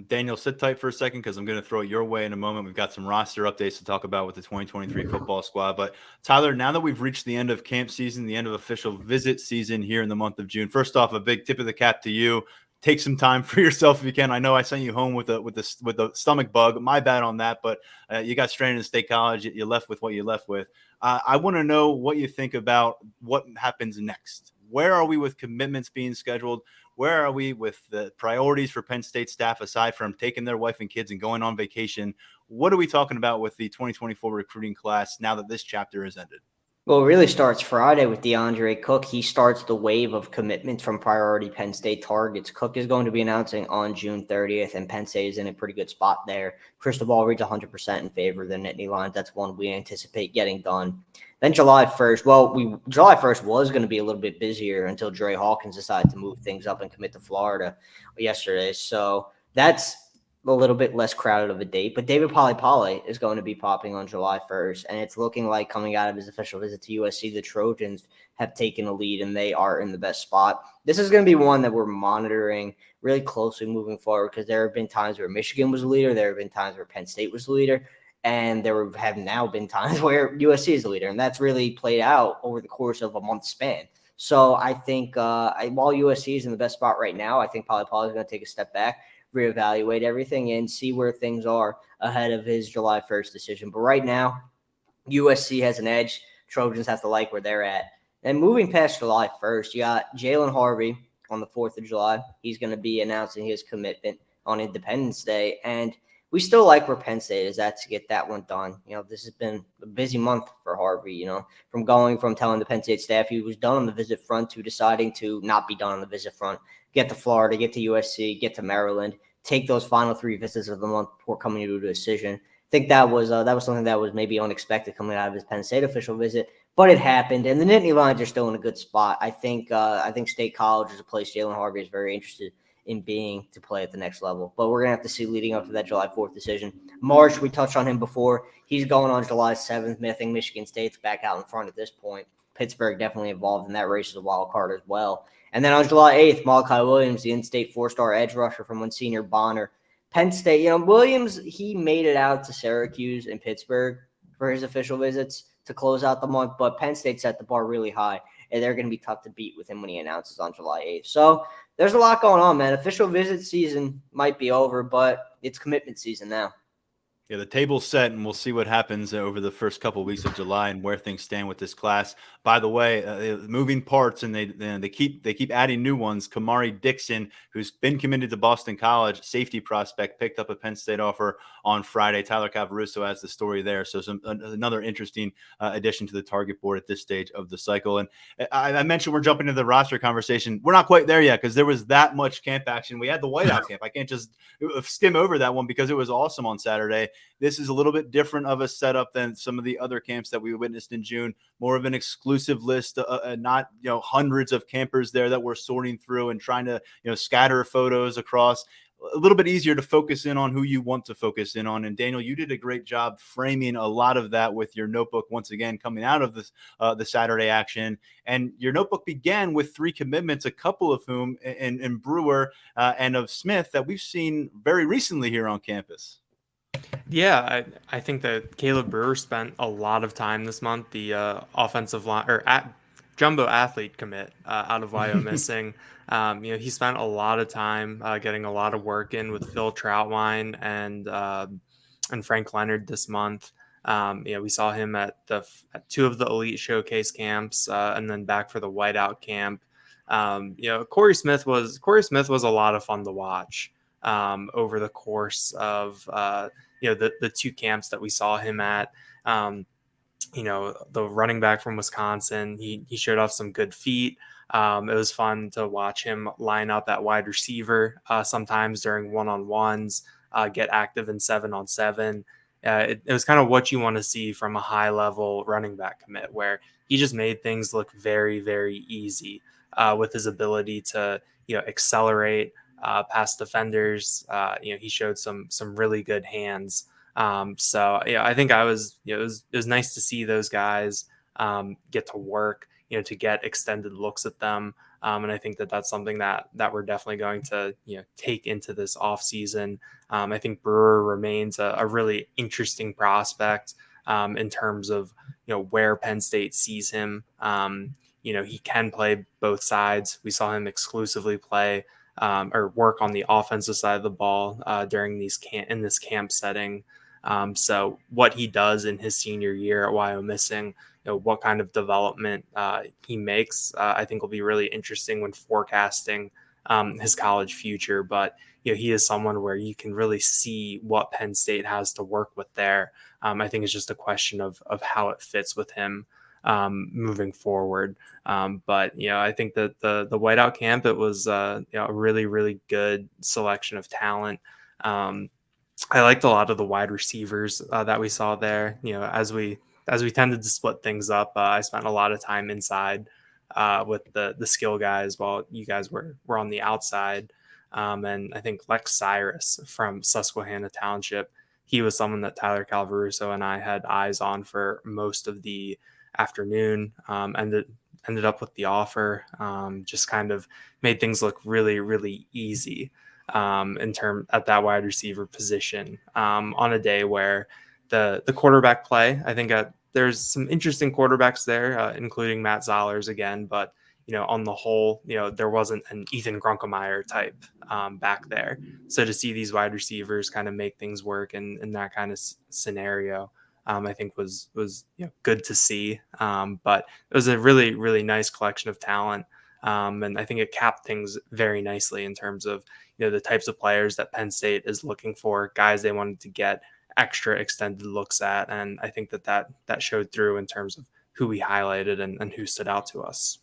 Daniel, sit tight for a second because I'm going to throw it your way in a moment. We've got some roster updates to talk about with the 2023 football squad. But Tyler, now that we've reached the end of camp season, the end of official visit season here in the month of June, first off, a big tip of the cap to you. Take some time for yourself if you can. I know I sent you home with a stomach bug. My bad on that, but you got stranded in State College. You left with what you left with. I want to know what you think about what happens next. Where are we with commitments being scheduled? Where are we with the priorities for Penn State staff aside from taking their wife and kids and going on vacation? What are we talking about with the 2024 recruiting class now that this chapter has ended? Well, it really starts Friday with DeAndre Cook. He starts the wave of commitments from priority Penn State targets. Cook is going to be announcing on June 30th, and Penn State is in a pretty good spot there. Crystal ball reads 100% in favor of the Nittany Lions. That's one we anticipate getting done. Then July 1st. Well, July 1st was going to be a little bit busier until Dre Hawkins decided to move things up and commit to Florida yesterday. So that's a little bit less crowded of a date, but David Poly is going to be popping on July 1st, and it's looking like coming out of his official visit to USC, the Trojans have taken a lead, and they are in the best spot. This is going to be one that we're monitoring really closely moving forward because there have been times where Michigan was the leader, there have been times where Penn State was the leader, and there have now been times where USC is the leader, and that's really played out over the course of a month span. So I think while USC is in the best spot right now, I think Poly is going to take a step back, reevaluate everything, and see where things are ahead of his July 1st decision. But right now, USC has an edge. Trojans have to like where they're at. And moving past July 1st, you got Jalen Harvey on the 4th of July. He's going to be announcing his commitment on Independence Day. And we still like where Penn State is at to get that one done. This has been a busy month for Harvey, from going from telling the Penn State staff he was done on the visit front to deciding to not be done on the visit front, get to Florida, get to USC, get to Maryland, take those final 3 visits of the month before coming to a decision. I think that was something that was maybe unexpected coming out of his Penn State official visit, but it happened. And the Nittany Lions are still in a good spot. I think State College is a place Jalen Harvey is very interested in being to play at the next level. But we're going to have to see leading up to that July 4th decision. Marsh, we touched on him before. He's going on July 7th. I think Michigan State's back out in front at this point. Pittsburgh definitely involved in that race as a wild card as well. And then on July 8th, Malachi Williams, the in-state 4-star edge rusher from Monsignor Bonner. Penn State, Williams, he made it out to Syracuse and Pittsburgh for his official visits to close out the month, but Penn State set the bar really high, and they're going to be tough to beat with him when he announces on July 8th. So there's a lot going on, man. Official visit season might be over, but it's commitment season now. Yeah, the table's set, and we'll see what happens over the first couple of weeks of July and where things stand with this class. By the way, moving parts, and they keep adding new ones. Kamari Dixon, who's been committed to Boston College, safety prospect, picked up a Penn State offer on Friday. Tyler Cavaruso has the story there. So another interesting addition to the target board at this stage of the cycle. And I mentioned we're jumping into the roster conversation. We're not quite there yet because there was that much camp action. We had the whiteout camp. I can't just skim over that one because it was awesome on Saturday. This is a little bit different of a setup than some of the other camps that we witnessed in June. More of an exclusive list, not hundreds of campers there that we're sorting through and trying to scatter photos across. A little bit easier to focus in on who you want to focus in on. And Daniel, you did a great job framing a lot of that with your notebook once again coming out of this the Saturday action. And your notebook began with 3 commitments, a couple of whom in Brewer and of Smith that we've seen very recently here on campus. Yeah, I think that Caleb Brewer spent a lot of time this month, the offensive line or jumbo athlete commit out of Wyomissing. He spent a lot of time getting a lot of work in with Phil Troutwine and Frank Leonard this month. We saw him at 2 of the Elite Showcase camps and then back for the Whiteout camp. Corey Smith was a lot of fun to watch over the course of the 2 camps that we saw him at. The running back from Wisconsin, he showed off some good feet. It was fun to watch him line up at wide receiver sometimes during one-on-ones, get active in 7-on-7. It was kind of what you want to see from a high-level running back commit, where he just made things look very, very easy with his ability to accelerate past defenders. He showed some really good hands. I think it was nice to see those guys get to work, to get extended looks at them. And I think that that's something that we're definitely going to, take into this off season. I think Brewer remains a really interesting prospect in terms of, where Penn State sees him. He can play both sides. We saw him exclusively play or work on the offensive side of the ball during in this camp setting. So what he does in his senior year at Wyomissing, what kind of development he makes, I think will be really interesting when forecasting his college future. But he is someone where you can really see what Penn State has to work with there. I think it's just a question of how it fits with him. moving forward. But I think that the whiteout camp, it was a really, really good selection of talent. I liked a lot of the wide receivers that we saw there. As we tended to split things up, I spent a lot of time inside with the skill guys while you guys were on the outside. And I think Lex Cyrus from Susquehanna Township, he was someone that Tyler Calvaruso and I had eyes on for most of the afternoon. Ended up with the offer. Just kind of made things look really, really easy in term at that wide receiver position on a day where the quarterback play, I think there's some interesting quarterbacks there, including Matt Zollers again, but on the whole, there wasn't an Ethan Grunkemeyer type back there. So to see these wide receivers kind of make things work in that kind of scenario, I think was good to see. But it was a really, really nice collection of talent. And I think it capped things very nicely in terms of the types of players that Penn State is looking for, guys they wanted to get extra extended looks at. And I think that showed through in terms of who we highlighted and who stood out to us.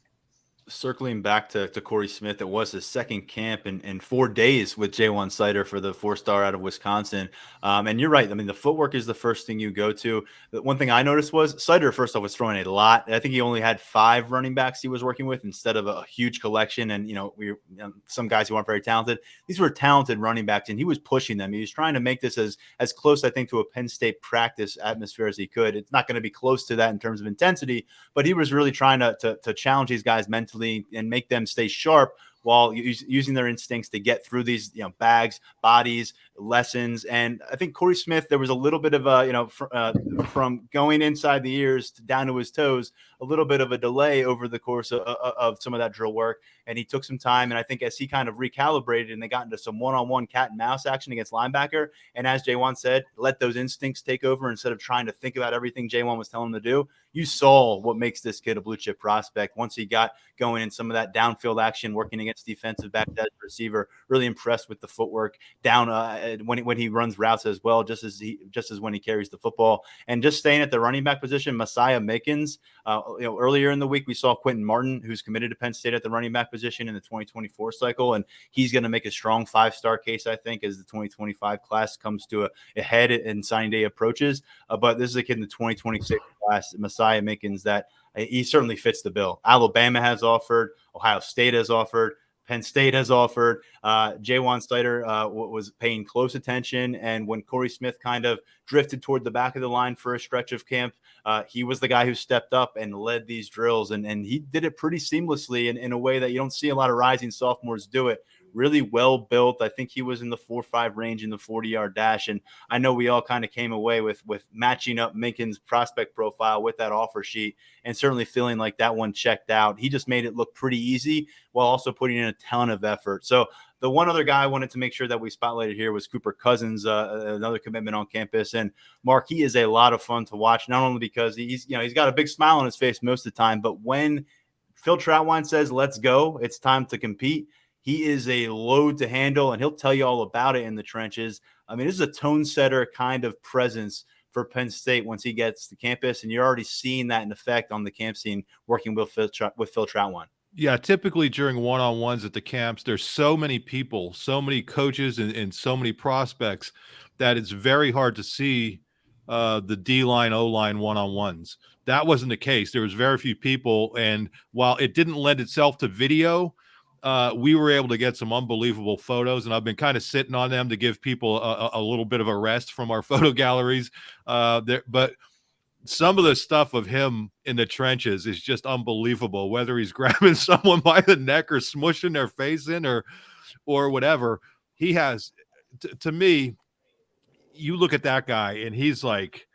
Circling back to Corey Smith, it was his second camp in 4 days with J1 Sider for the 4-star out of Wisconsin. And you're right. I mean, the footwork is the first thing you go to. The one thing I noticed was Sider, first off, was throwing a lot. I think he only had 5 running backs he was working with instead of a huge collection. And, some guys who aren't very talented. These were talented running backs, and he was pushing them. He was trying to make this as close, I think, to a Penn State practice atmosphere as he could. It's not going to be close to that in terms of intensity, but he was really trying to challenge these guys mentally and make them stay sharp while using their instincts to get through these, bags, bodies, lessons. And I think Corey Smith, there was a little bit of from going inside the ears down to his toes, a little bit of a delay over the course of some of that drill work. And he took some time. And I think as he kind of recalibrated and they got into some one-on-one cat and mouse action against linebacker, and as J1 said, let those instincts take over instead of trying to think about everything J1 was telling him to do. You saw what makes this kid a blue chip prospect. Once he got going in some of that downfield action, working against defensive back as receiver, really impressed with the footwork down when he runs routes as well, just as when he carries the football. And just staying at the running back position, Messiah Mickens. Earlier in the week we saw Quentin Martin, who's committed to Penn State at the running back position in the 2024 cycle, and he's going to make a strong 5-star case, I think, as the 2025 class comes to a head and signing day approaches. But this is a kid in the 2026 class, Messiah Mickens, that he certainly fits the bill. Alabama has offered, Ohio State has offered, Penn State has offered. J1 Sider was paying close attention, and when Corey Smith kind of drifted toward the back of the line for a stretch of camp, he was the guy who stepped up and led these drills, and he did it pretty seamlessly in a way that you don't see a lot of rising sophomores do it. Really well built. I think he was in the 4.5 range in the 40-yard dash. And I know we all kind of came away with matching up Minkins' prospect profile with that offer sheet and certainly feeling like that one checked out. He just made it look pretty easy while also putting in a ton of effort. So the one other guy I wanted to make sure that we spotlighted here was Cooper Cousins, another commitment on campus. And Mark, he is a lot of fun to watch, not only because he's got a big smile on his face most of the time, but when Phil Troutwine says, let's go, it's time to compete, he is a load to handle, and he'll tell you all about it in the trenches. I mean, this is a tone setter kind of presence for Penn State once he gets to campus, and you're already seeing that in effect on the camp scene working with Phil Troutwine. Yeah, typically during one-on-ones at the camps, there's so many people, so many coaches, and so many prospects that it's very hard to see the D-line, O-line one-on-ones. That wasn't the case. There was very few people, and while it didn't lend itself to video, we were able to get some unbelievable photos, and I've been kind of sitting on them to give people a little bit of a rest from our photo galleries. But some of the stuff of him in the trenches is just unbelievable, whether he's grabbing someone by the neck or smushing their face in or whatever. He has, to me, you look at that guy and he's like,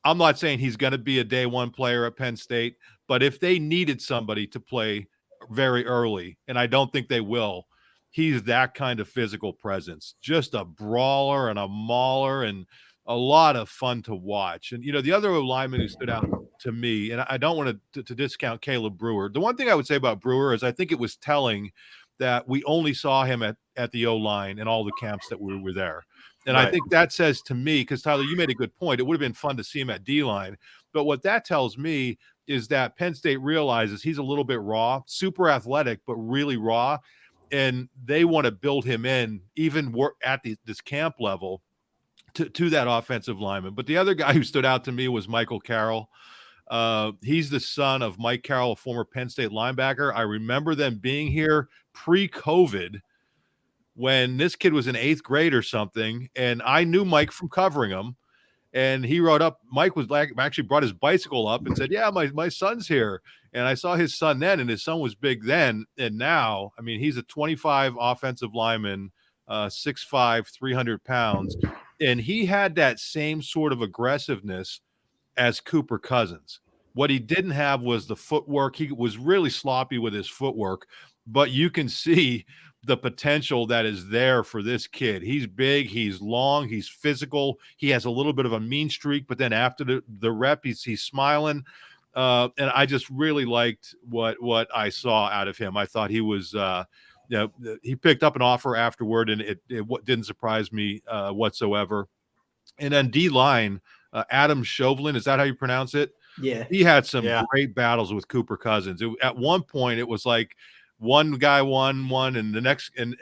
I'm not saying he's going to be a day one player at Penn State, but if they needed somebody to play very early, and I don't think they will, he's that kind of physical presence, just a brawler and a mauler and a lot of fun to watch. And the other lineman who stood out to me, and I don't want to discount Caleb Brewer, the one thing I would say about Brewer is I think it was telling that we only saw him at the O-line and all the camps that we were there. And right. I think that says to me, because Tyler, you made a good point, it would have been fun to see him at D-line, but what that tells me is that Penn State realizes he's a little bit raw, super athletic, but really raw. And they want to build him in even at this camp level to that offensive lineman. But the other guy who stood out to me was Michael Carroll. He's the son of Mike Carroll, a former Penn State linebacker. I remember them being here pre-COVID when this kid was in 8th grade or something, and I knew Mike from covering him. And he rode up. Mike was actually brought his bicycle up and said, "Yeah, my son's here." And I saw his son then, and his son was big then. And now, I mean, he's a 25 offensive lineman, 6'5", 300 pounds. And he had that same sort of aggressiveness as Cooper Cousins. What he didn't have was the footwork. He was really sloppy with his footwork, but you can see the potential that is there for this kid. He's big, he's long, he's physical. He has a little bit of a mean streak, but then after the rep, he's smiling. And I just really liked what I saw out of him. I thought he was, he picked up an offer afterward, and it didn't surprise me whatsoever. And then D-line, Adam Chauvelin, is that how you pronounce it? Yeah. He had some great battles with Cooper Cousins. At one point, it was like one guy won one, and the next, and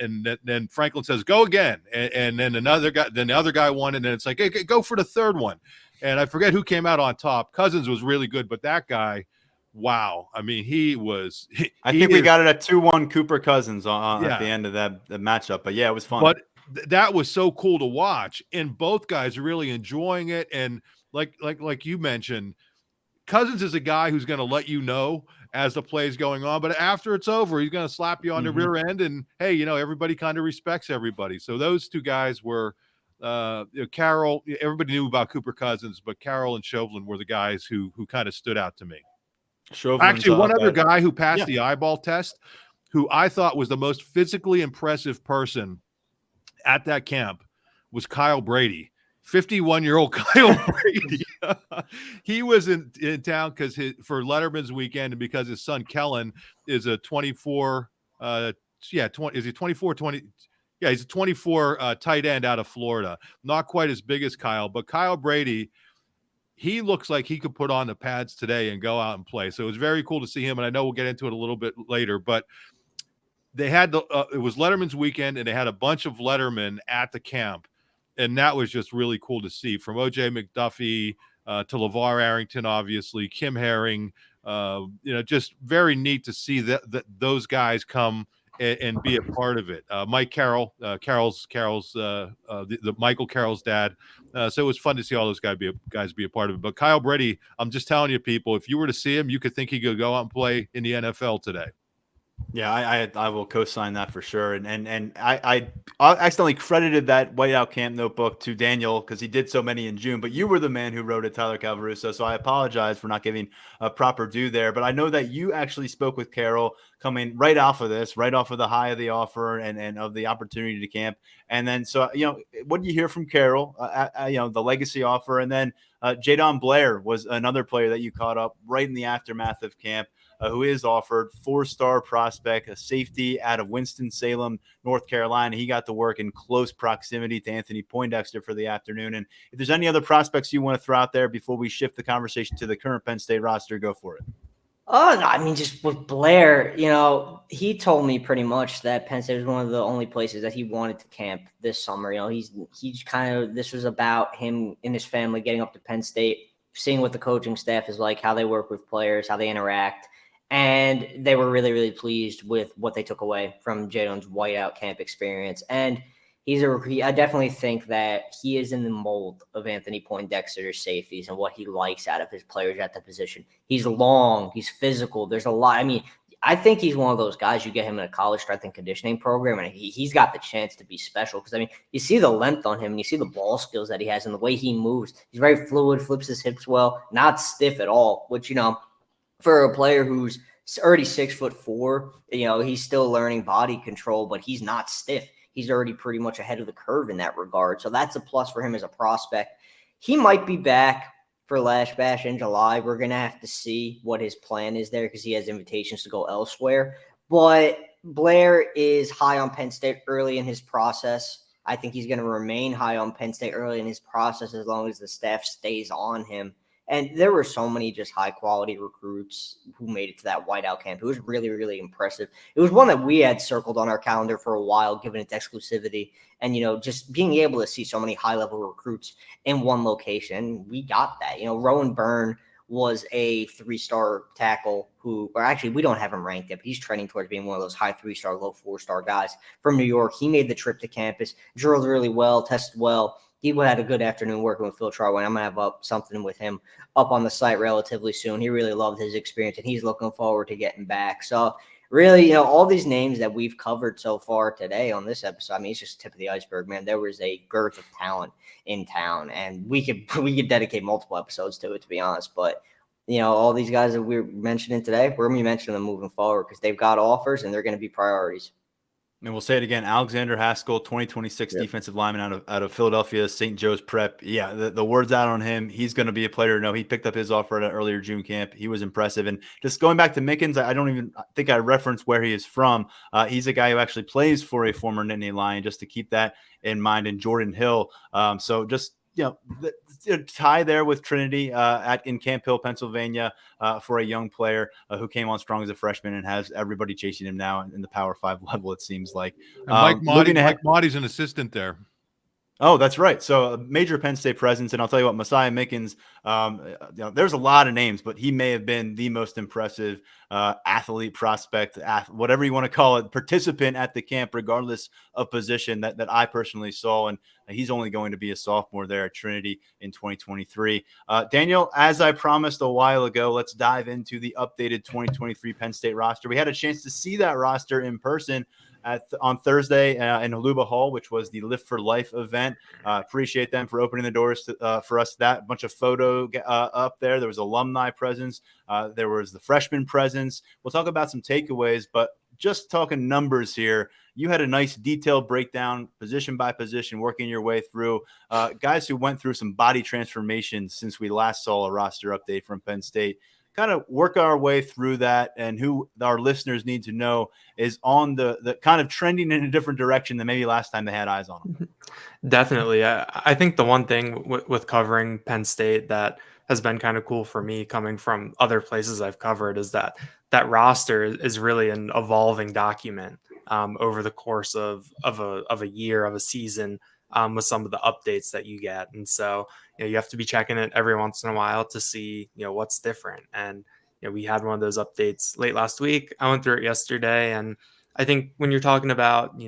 then Franklin says, "Go again," and then another guy, then the other guy won, and then it's like, "Hey, go for the third one." And I forget who came out on top. Cousins was really good, but that guy, wow! I mean, he was. I think we got it at 2-1 Cooper Cousins at the end of that matchup. But yeah, it was fun. But that was so cool to watch, and both guys are really enjoying it. And like you mentioned, Cousins is a guy who's going to let you know as the play is going on, but after it's over, he's going to slap you on the rear end, and hey, everybody kind of respects everybody. So those two guys were Carroll. Everybody knew about Cooper Cousins, but Carroll and Chauvelin were the guys who kind of stood out to me. Actually, one other guy who passed the eyeball test, who I thought was the most physically impressive person at that camp, was Kyle Brady. 51-year-old Kyle Brady. He was in town for Letterman's weekend, and because his son Kellen is a 24 is he 24 20 yeah, he's a 24 tight end out of Florida. Not quite as big as Kyle, but Kyle Brady, he looks like he could put on the pads today and go out and play. So it was very cool to see him, and I know we'll get into it a little bit later, but they had it was Letterman's weekend, and they had a bunch of Lettermen at the camp. And that was just really cool to see, from O.J. McDuffie to LeVar Arrington, obviously, Kim Herring. Just very neat to see that those guys come and be a part of it. Mike Carroll, the Michael Carroll's dad. So it was fun to see all those guys be a part of it. But Kyle Brady, I'm just telling you, people, if you were to see him, you could think he could go out and play in the NFL today. Yeah, I will co-sign that for sure. And I accidentally credited that Whiteout Camp notebook to Daniel because he did so many in June, but you were the man who wrote it, Tyler Calvaruso. So I apologize for not giving a proper due there. But I know that you actually spoke with Carroll coming right off of the high of the offer and of the opportunity to camp. And then, so, what do you hear from Carroll, the legacy offer? And then Jadon Blair was another player that you caught up right in the aftermath of camp. Who is offered, 4-star prospect, a safety out of Winston-Salem, North Carolina. He got to work in close proximity to Anthony Poindexter for the afternoon. And if there's any other prospects you want to throw out there before we shift the conversation to the current Penn State roster, go for it. Oh, no, I mean, just with Blair, he told me pretty much that Penn State was one of the only places that he wanted to camp this summer. He's kind of, this was about him and his family getting up to Penn State, seeing what the coaching staff is like, how they work with players, how they interact. And they were really, really pleased with what they took away from Jadon's Whiteout Camp experience. And I definitely think that he is in the mold of Anthony Poindexter's safeties and what he likes out of his players at the position. He's long, he's physical. There's a lot. I mean, I think he's one of those guys, you get him in a college strength and conditioning program, and he's got the chance to be special. Because, I mean, you see the length on him, and you see the ball skills that he has and the way he moves. He's very fluid, flips his hips well, not stiff at all, which, for a player who's already 6'4", he's still learning body control, but he's not stiff. He's already pretty much ahead of the curve in that regard. So that's a plus for him as a prospect. He might be back for Lash Bash in July. We're going to have to see what his plan is there because he has invitations to go elsewhere. But Blair is high on Penn State early in his process. I think he's going to remain high on Penn State early in his process as long as the staff stays on him. And there were so many just high quality recruits who made it to that whiteout camp. It was really, really impressive. It was one that we had circled on our calendar for a while, given its exclusivity. And, just being able to see so many high level recruits in one location, we got that. Rowan Byrne was a 3-star tackle or actually we don't have him ranked yet, but he's trending towards being one of those high 3-star, low 4-star guys from New York. He made the trip to campus, drilled really well, tested well. He had a good afternoon working with Phil Charway. I'm going to have up something with him up on the site relatively soon. He really loved his experience, and he's looking forward to getting back. So really, all these names that we've covered so far today on this episode, I mean, it's just the tip of the iceberg, man. There was a girth of talent in town, and we could dedicate multiple episodes to it, to be honest. But all these guys that we're mentioning today, we're going to be mentioning them moving forward because they've got offers and they're going to be priorities. And we'll say it again, Alexander Haskell, 2026 defensive lineman out of Philadelphia, St. Joe's Prep. Yeah, the word's out on him. He's going to be a player. No, he picked up his offer at an earlier June camp. He was impressive. And just going back to Mickens, I don't even think I referenced where he is from. He's a guy who actually plays for a former Nittany Lion, just to keep that in mind, in Jordan Hill. So just, the tie there with Trinity in Camp Hill, Pennsylvania, for a young player who came on strong as a freshman and has everybody chasing him now in the Power 5 level, it seems like. And Mike Mottie's an assistant there. Oh, that's right. So a major Penn State presence. And I'll tell you what, Messiah Mickens, there's a lot of names, but he may have been the most impressive athlete, prospect, whatever you want to call it, participant at the camp, regardless of position that I personally saw. And he's only going to be a sophomore there at Trinity in 2023. Daniel, as I promised a while ago, let's dive into the updated 2023 Penn State roster. We had a chance to see that roster in person on Thursday in Haluba Hall, which was the Lift for Life event. Appreciate them for opening the doors for us. That bunch of photo up there. There was alumni presence. There was the freshman presence. We'll talk about some takeaways, but just talking numbers here, you had a nice detailed breakdown, position by position, working your way through guys who went through some body transformations since we last saw a roster update from Penn State. Kind of work our way through that, and who our listeners need to know is on the kind of trending in a different direction than maybe last time they had eyes on them. Definitely. I think the one thing with covering Penn State that has been kind of cool for me coming from other places I've covered is that roster is really an evolving document over the course of a year, of a season, with some of the updates that you get. And so, you have to be checking it every once in a while to see, what's different. And, we had one of those updates late last week. I went through it yesterday. And I think when you're talking about,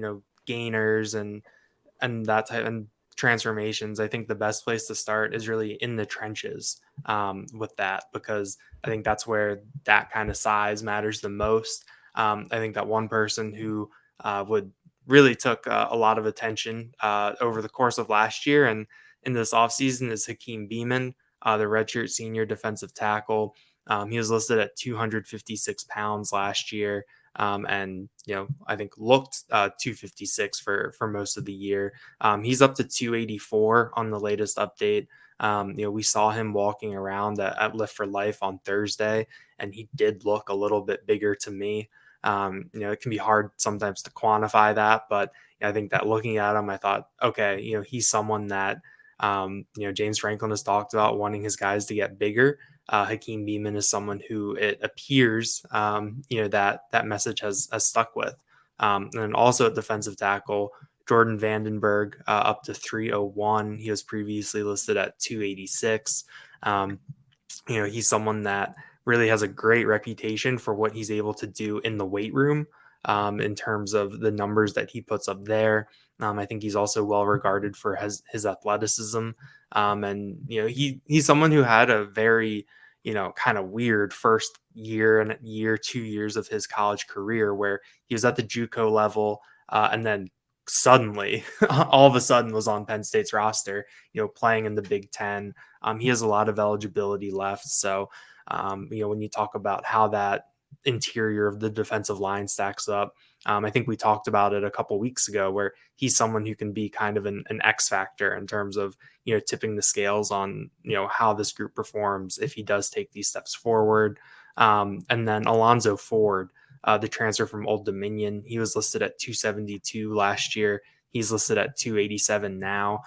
gainers and that type and transformations, I think the best place to start is really in the trenches with that, because I think that's where that kind of size matters the most. I think that one person who really took a lot of attention over the course of last year and in this offseason is Hakeem Beamon, the redshirt senior defensive tackle. He was listed at 256 pounds last year. And, I think looked 256 for most of the year. He's up to 284 on the latest update. We saw him walking around at Lift for Life on Thursday, and he did look a little bit bigger to me. It can be hard sometimes to quantify that, but I think that looking at him, I thought, okay, he's someone that, James Franklin has talked about wanting his guys to get bigger. Hakeem Beamon is someone who it appears, that message has stuck with. And also at defensive tackle, Jordan Vandenberg up to 301. He was previously listed at 286. He's someone that really has a great reputation for what he's able to do in the weight room in terms of the numbers that he puts up there. I think he's also well regarded for his athleticism. And, he's someone who had a very, kind of weird first year and 2 years of his college career where he was at the JUCO level and then suddenly all of a sudden was on Penn State's roster, playing in the Big Ten. He has a lot of eligibility left. So, when you talk about how that interior of the defensive line stacks up, I think we talked about it a couple weeks ago where he's someone who can be kind of an X factor in terms of, tipping the scales on, how this group performs if he does take these steps forward. And then Alonzo Ford, the transfer from Old Dominion, he was listed at 272 last year. He's listed at 287 now.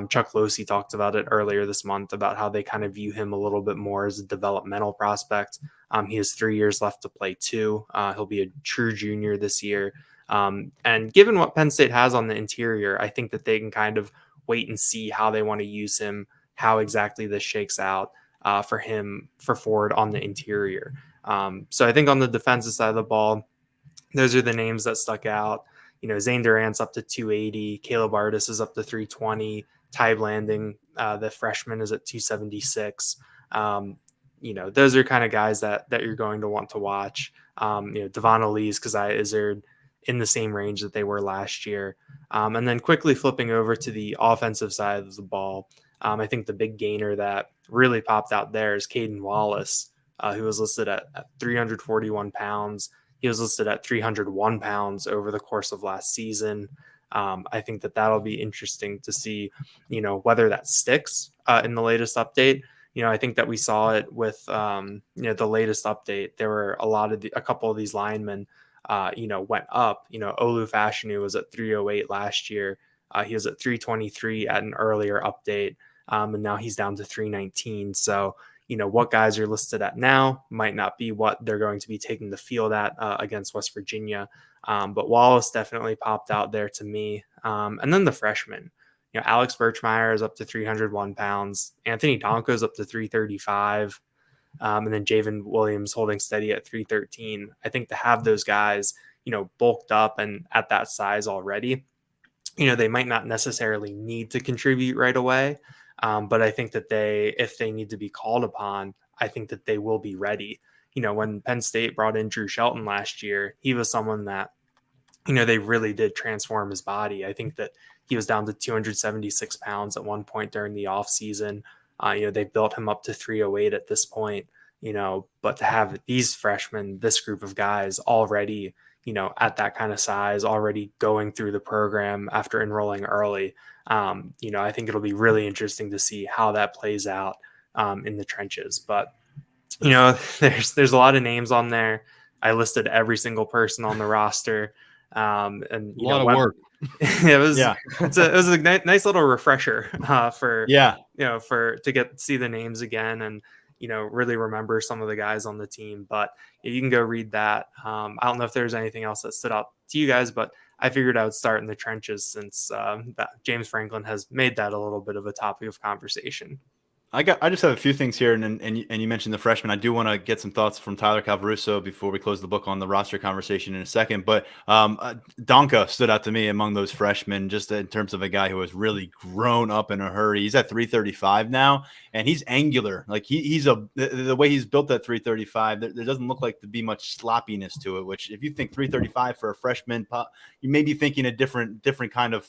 Chuck Losey talked about it earlier this month about how they kind of view him a little bit more as a developmental prospect. He has 3 years left to play too. He'll be a true junior this year. And given what Penn State has on the interior, I think that they can kind of wait and see how they want to use him, how exactly this shakes out for him for forward on the interior. So I think on the defensive side of the ball, those are the names that stuck out. Zane Durant's up to 280. Caleb Artis is up to 320. Ty Blanding, the freshman, is at 276. Those are kind of guys that you're going to want to watch. Devon Elise, Keziah Izzard in the same range that they were last year. And then quickly flipping over to the offensive side of the ball, I think the big gainer that really popped out there is Caden Wallace, who was listed at 341 pounds. He was listed at 301 pounds over the course of last season. I think that that'll be interesting to see, whether that sticks in the latest update. I think that we saw it with, the latest update. There were a couple of these linemen, went up. Olu Fashanu was at 308 last year. He was at 323 at an earlier update, and now he's down to 319. So, what guys are listed at now might not be what they're going to be taking the field at against West Virginia. But Wallace definitely popped out there to me. And then the freshmen, Alex Birchmeyer is up to 301 pounds. Anthony Donko is up to 335. And then Javen Williams holding steady at 313. I think to have those guys, bulked up and at that size already, they might not necessarily need to contribute right away. But I think that if they need to be called upon, I think that they will be ready. When Penn State brought in Drew Shelton last year, he was someone that, they really did transform his body. I think that he was down to 276 pounds at one point during the offseason. They built him up to 308 at this point, but to have these freshmen, this group of guys already, at that kind of size, already going through the program after enrolling early, I think it'll be really interesting to see how that plays out in the trenches. But, there's a lot of names on there. I listed every single person on the roster. And a lot of work. It was a nice little refresher to see the names again and really remember some of the guys on the team. But you can go read that. I don't know if there's anything else that stood out to you guys, but I figured I would start in the trenches since that James Franklin has made that a little bit of a topic of conversation. I just have a few things here, and you mentioned the freshmen. I do want to get some thoughts from Tyler Calvaruso before we close the book on the roster conversation in a second. But Donka stood out to me among those freshmen, just in terms of a guy who has really grown up in a hurry. He's at 335 now, and he's angular. Like he's the way he's built at 335. There doesn't look like to be much sloppiness to it. Which, if you think 335 for a freshman, you may be thinking a different kind of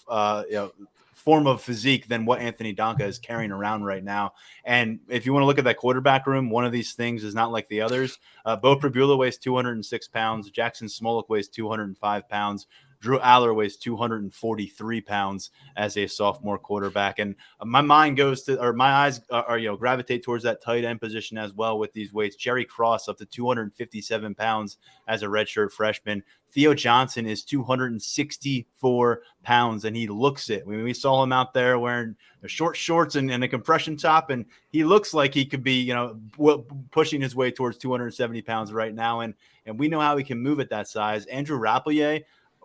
form of physique than what Anthony Donka is carrying around right now. And if you want to look at that quarterback room, one of these things is not like the others. Bo Pribula weighs 206 pounds. Jackson Smolik weighs 205 pounds. Drew Aller weighs 243 pounds as a sophomore quarterback. And my eyes gravitate towards that tight end position as well with these weights. Jerry Cross up to 257 pounds as a redshirt freshman. Theo Johnson is 264 pounds, and he looks it. We saw him out there wearing short shorts and a compression top, and he looks like he could be, pushing his way towards 270 pounds right now. And we know how he can move at that size. Andrew Rapplier,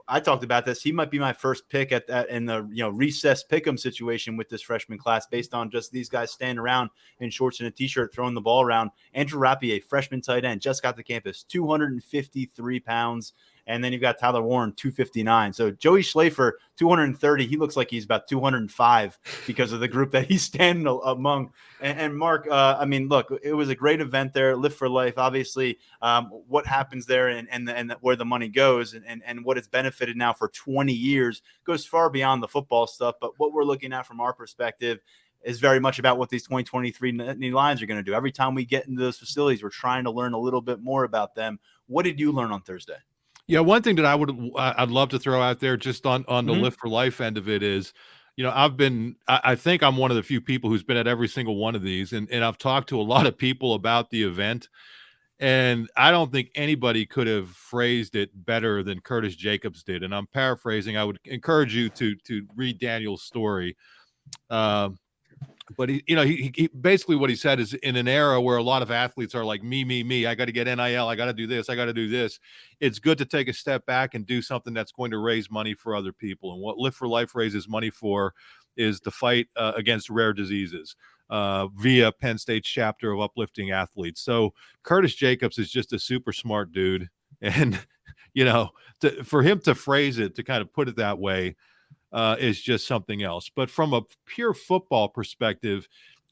I talked about this. He might be my first pick at that in the recess pick'em situation with this freshman class, based on just these guys standing around in shorts and a t-shirt throwing the ball around. Andrew Rappier, freshman tight end, just got to campus, 253 pounds. And then you've got Tyler Warren, 259. So Joey Schlafer, 230. He looks like he's about 205 because of the group that he's standing among. And Mark, look, it was a great event there. Live for Life, obviously, what happens there and where the money goes and what it's benefited now for 20 years goes far beyond the football stuff. But what we're looking at from our perspective is very much about what these 2023 Nittany Lions are going to do. Every time we get into those facilities, we're trying to learn a little bit more about them. What did you learn on Thursday? Yeah, one thing that I'd love to throw out there just on the Live for Life end of it is, I think I'm one of the few people who's been at every single one of these, and I've talked to a lot of people about the event, and I don't think anybody could have phrased it better than Curtis Jacobs did. And I'm paraphrasing. I would encourage you to read Daniel's story. But he basically what he said is, in an era where a lot of athletes are like me, I got to get NIL, I got to do this, I got to do this. It's good to take a step back and do something that's going to raise money for other people. And what Lift for Life raises money for is the fight against rare diseases via Penn State's chapter of Uplifting Athletes. So Curtis Jacobs is just a super smart dude, and for him to phrase it, to kind of put it that way, is just something else. But from a pure football perspective,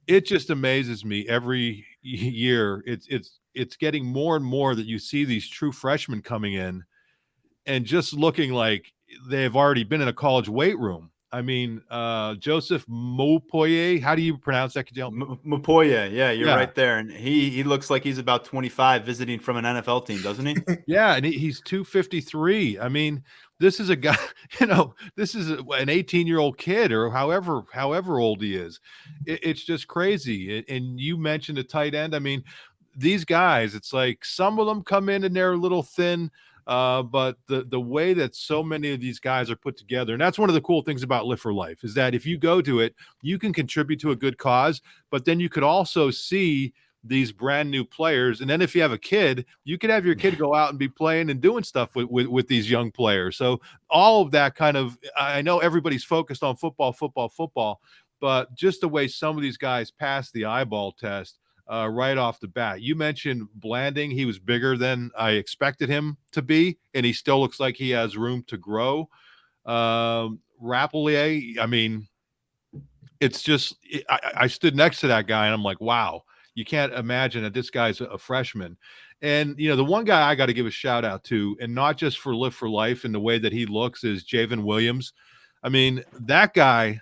it just amazes me every year. It's getting more and more that you see these true freshmen coming in and just looking like they've already been in a college weight room. I mean, Joseph Mopoye, how do you pronounce that? Mopoye, yeah, you're right there. And he looks like he's about 25 visiting from an NFL team, doesn't he? Yeah, and he's 253. I mean, this is a guy, this is an 18-year-old kid, or however old he is. It's just crazy. And you mentioned a tight end. I mean, these guys, it's like some of them come in and they're a little thin, but the way that so many of these guys are put together, and that's one of the cool things about Lift for Life, is that if you go to it, you can contribute to a good cause, but then you could also see these brand new players. And then if you have a kid, you could have your kid go out and be playing and doing stuff with these young players. So all of that kind of, I know everybody's focused on football, but just the way some of these guys pass the eyeball test right off the bat. You mentioned Blanding. He was bigger than I expected him to be, and he still looks like he has room to grow. Rapelier, I mean, it's just, I stood next to that guy and I'm like, wow, you can't imagine that this guy's a freshman. And, the one guy I got to give a shout out to, and not just for Lift for Life and the way that he looks, is Javen Williams. I mean, that guy,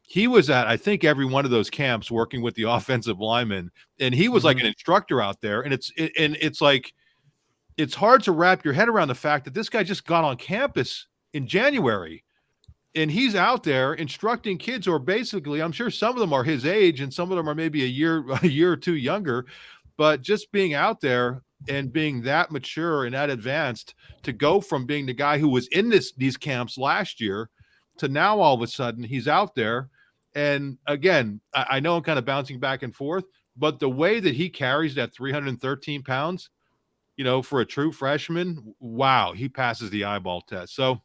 he was at, I think, every one of those camps working with the offensive linemen, and he was like an instructor out there. And it's like, it's hard to wrap your head around the fact that this guy just got on campus in January, and he's out there instructing kids who are basically, I'm sure some of them are his age and some of them are maybe a year or two younger, but just being out there and being that mature and that advanced, to go from being the guy who was in these camps last year to now all of a sudden he's out there. And again, I know I'm kind of bouncing back and forth, but the way that he carries that 313 pounds, for a true freshman, wow, he passes the eyeball test. So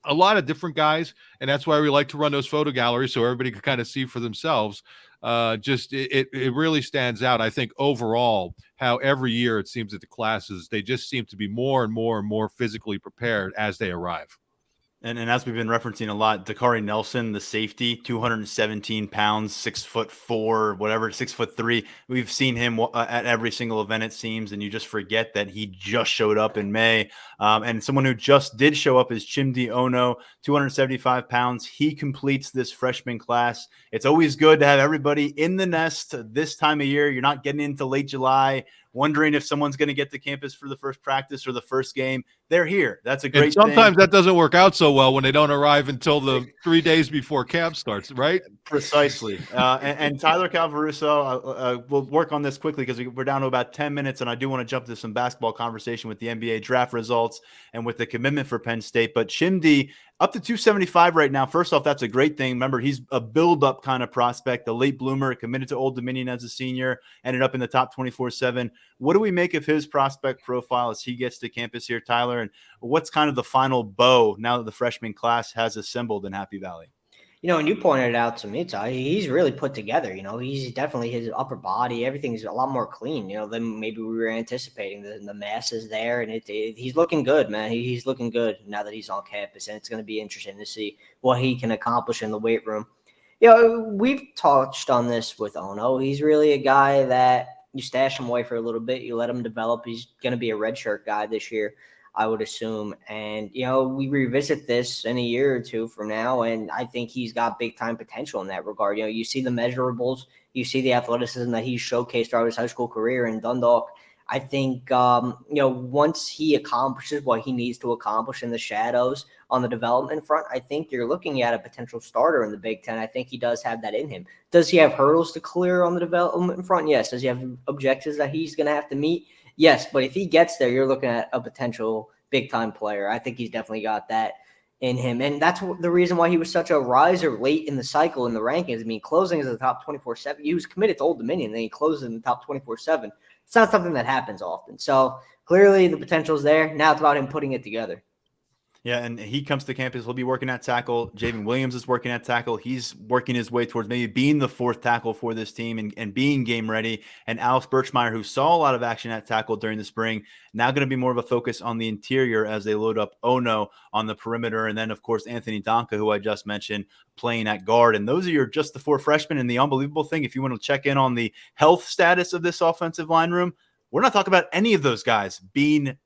a lot of different guys, and that's why we like to run those photo galleries so everybody can kind of see for themselves. It really stands out, I think, overall, how every year it seems that the classes, they just seem to be more and more and more physically prepared as they arrive. And as we've been referencing a lot, Dakari Nelson, the safety, 217 pounds, 6'4", whatever, 6'3". We've seen him at every single event, it seems, and you just forget that he just showed up in May. And someone who just did show up is Chimdi Ono, 275 pounds. He completes this freshman class. It's always good to have everybody in the nest this time of year. You're not getting into late July, wondering if someone's going to get to campus for the first practice or the first game. They're here. That's a great thing. Sometimes that doesn't work out so well when they don't arrive until the 3 days before camp starts, right? Precisely. And Tyler Calvaruso, we'll work on this quickly because we're down to about 10 minutes, and I do want to jump to some basketball conversation with the NBA draft results and with the commitment for Penn State. But Chimdi, up to 275 right now. First off, that's a great thing. Remember, he's a build-up kind of prospect, a late bloomer, committed to Old Dominion as a senior, ended up in the top 24/7. What do we make of his prospect profile as he gets to campus here, Tyler? And what's kind of the final bow now that the freshman class has assembled in Happy Valley? And you pointed it out to me, Ty, he's really put together. He's definitely, his upper body, everything's a lot more clean, than maybe we were anticipating. The mass is there, and he's looking good, man. He's looking good now that he's on campus, and it's going to be interesting to see what he can accomplish in the weight room. We've touched on this with Ono. He's really a guy that you stash him away for a little bit, you let him develop. He's going to be a redshirt guy this year, I would assume. And, we revisit this in a year or two from now, and I think he's got big time potential in that regard. You see the measurables, you see the athleticism that he's showcased throughout his high school career in Dundalk. I think, once he accomplishes what he needs to accomplish in the shadows on the development front, I think you're looking at a potential starter in the Big Ten. I think he does have that in him. Does he have hurdles to clear on the development front? Yes. Does he have objectives that he's going to have to meet? Yes. But if he gets there, you're looking at a potential big-time player. I think he's definitely got that. in him. And that's the reason why he was such a riser late in the cycle in the rankings. I mean, closing as the top 24/7, he was committed to Old Dominion, and then he closes in the top 24/7. It's not something that happens often. So clearly the potential's there. Now it's about him putting it together. Yeah, and he comes to campus. He'll be working at tackle. Javen Williams is working at tackle. He's working his way towards maybe being the fourth tackle for this team and being game ready. And Alex Birchmeyer, who saw a lot of action at tackle during the spring, now going to be more of a focus on the interior as they load up Ono on the perimeter. And then, of course, Anthony Donka, who I just mentioned, playing at guard. And those are just the four freshmen. And the unbelievable thing, if you want to check in on the health status of this offensive line room, we're not talking about any of those guys being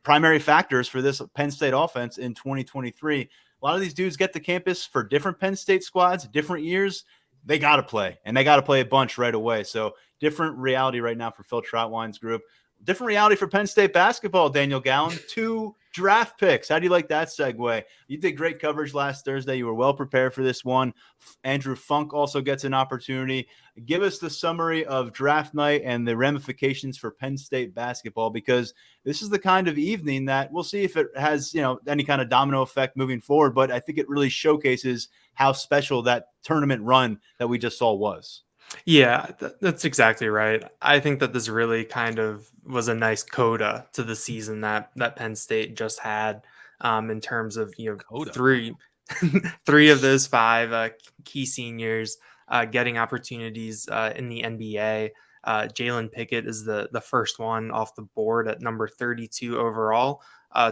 primary factors for this Penn State offense in 2023. A lot of these dudes get to campus for different Penn State squads, different years. They got to play, and they got to play a bunch right away. So different reality right now for Phil Troutwine's group. Different reality for Penn State basketball, Daniel Gallen. 2 draft picks. How do you like that segue? You did great coverage last Thursday. You were well prepared for this one. Andrew Funk also gets an opportunity. Give us the summary of draft night and the ramifications for Penn State basketball, because this is the kind of evening that we'll see if it has, any kind of domino effect moving forward. But I think it really showcases how special that tournament run that we just saw was. Yeah, that's exactly right. I think that this really kind of was a nice coda to the season that Penn State just had, in terms of Coda. three of those 5 key seniors getting opportunities in the NBA. Jalen Pickett is the first one off the board at number 32 overall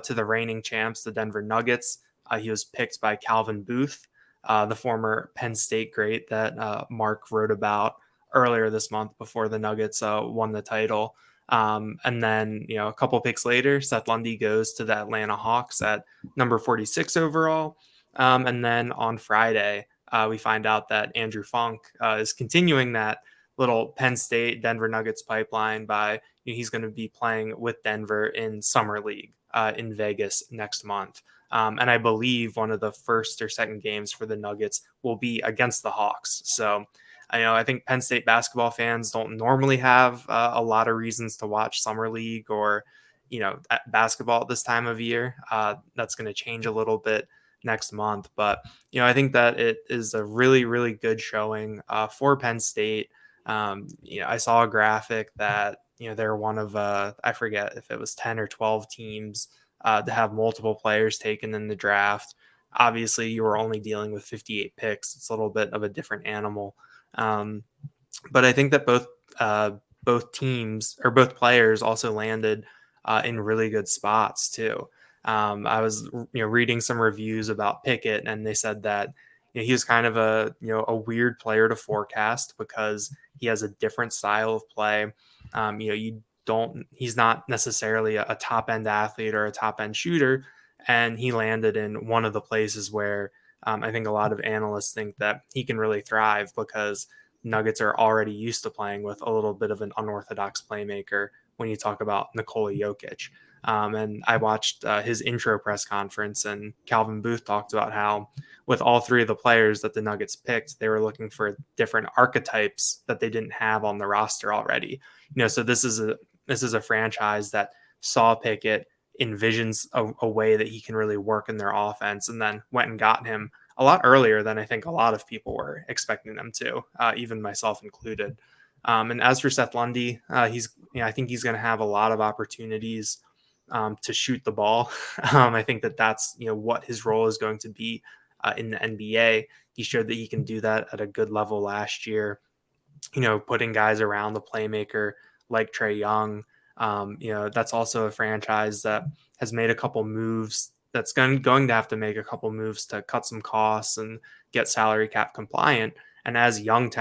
to the reigning champs, the Denver Nuggets. He was picked by Calvin Booth, the former Penn State great that Mark wrote about earlier this month before the Nuggets won the title. And then, a couple picks later, Seth Lundy goes to the Atlanta Hawks at number 46 overall. And then on Friday, we find out that Andrew Funk is continuing that little Penn State Denver Nuggets pipeline by he's going to be playing with Denver in Summer League in Vegas next month. And I believe one of the first or second games for the Nuggets will be against the Hawks. So, I think Penn State basketball fans don't normally have a lot of reasons to watch Summer League or, basketball at this time of year. That's going to change a little bit next month. But, I think that it is a really, really good showing for Penn State. I saw a graphic that, they're one of, I forget if it was 10 or 12 teams to have multiple players taken in the draft. Obviously, you were only dealing with 58 picks. It's a little bit of a different animal. But I think that both teams or both players also landed in really good spots too. I was reading some reviews about Pickett, and they said that he was kind of a weird player to forecast because he has a different style of play. He's not necessarily a top end athlete or a top end shooter. And he landed in one of the places where I think a lot of analysts think that he can really thrive, because Nuggets are already used to playing with a little bit of an unorthodox playmaker when you talk about Nikola Jokic. And I watched his intro press conference, and Calvin Booth talked about how with all 3 of the players that the Nuggets picked, they were looking for different archetypes that they didn't have on the roster already. So this is a franchise that saw Pickett, envisions a way that he can really work in their offense, and then went and got him a lot earlier than I think a lot of people were expecting them to, even myself included. And as for Seth Lundy, I think he's going to have a lot of opportunities to shoot the ball. I think that's what his role is going to be in the NBA. He showed that he can do that at a good level last year. Putting guys around the playmaker like Trae Young. That's also a franchise that has made a couple moves. That's going to have to make a couple moves to cut some costs and get salary cap compliant. And as young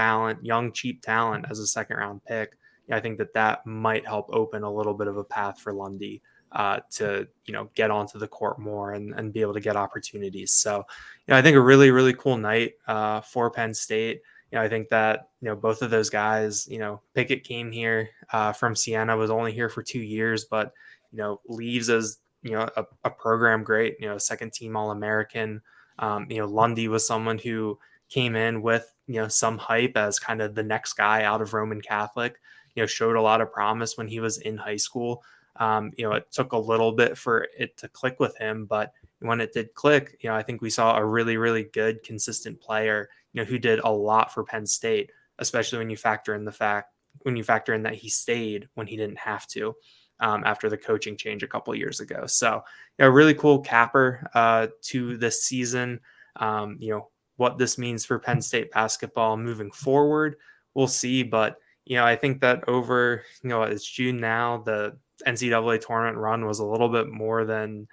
cheap talent as a second round pick, I think that might help open a little bit of a path for Lundy to get onto the court more and be able to get opportunities. So I think a really, really cool night for Penn State. I think that both of those guys, Pickett came here from Siena, was only here for 2 years, but leaves as a program great, second team All-American. Lundy was someone who came in with some hype as kind of the next guy out of Roman Catholic. Showed a lot of promise when he was in high school. It took a little bit for it to click with him, but when it did click, I think we saw a really, really good, consistent player, who did a lot for Penn State, especially when you factor in that he stayed when he didn't have to, after the coaching change a couple of years ago. So, really cool capper to this season. What this means for Penn State basketball moving forward, we'll see. But, I think that over, it's June now, the NCAA tournament run was a little bit more than,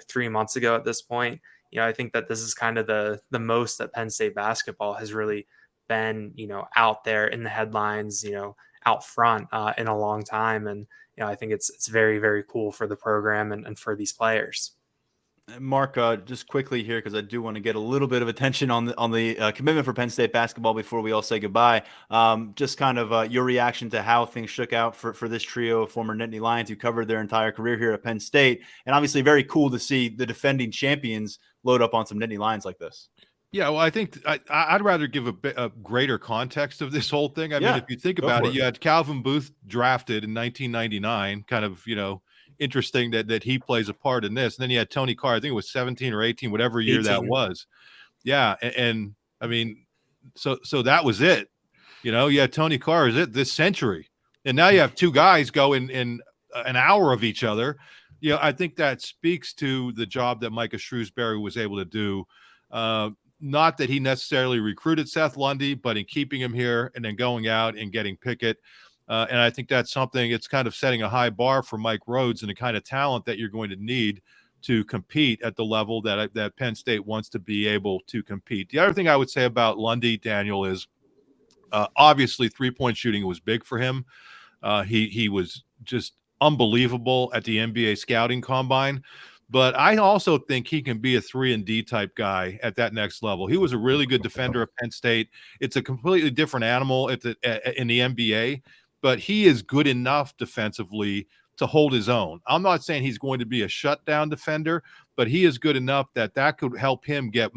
3 months ago at this point. I think that this is kind of the most that Penn State basketball has really been, out there in the headlines, out front in a long time. And, I think it's very, very cool for the program and for these players. Mark, just quickly here, because I do want to get a little bit of attention on the commitment for Penn State basketball before we all say goodbye. Just kind of your reaction to how things shook out for this trio of former Nittany Lions who covered their entire career here at Penn State, and obviously very cool to see the defending champions load up on some Nittany Lions like this. Yeah, well, I think I'd rather give a greater context of this whole thing. I mean, if you think about it, you had Calvin Booth drafted in 1999, kind of, interesting that he plays a part in this. And then you had Tony Carr, I think it was 17 or 18, whatever year 18. That was. Yeah. And I mean, so that was it. You had Tony Carr is it this century. And now you have two guys go in an hour of each other. I think that speaks to the job that Micah Shrewsbury was able to do. Not that he necessarily recruited Seth Lundy, but in keeping him here and then going out and getting Pickett. And I think that's something, it's kind of setting a high bar for Mike Rhodes and the kind of talent that you're going to need to compete at the level that Penn State wants to be able to compete. The other thing I would say about Lundy, Daniel, is obviously three-point shooting was big for him. He was just unbelievable at the NBA scouting combine. But I also think he can be a 3-and-D type guy at that next level. He was a really good defender at Penn State. It's a completely different animal in the NBA, but he is good enough defensively to hold his own. I'm not saying he's going to be a shutdown defender, but he is good enough that could help him get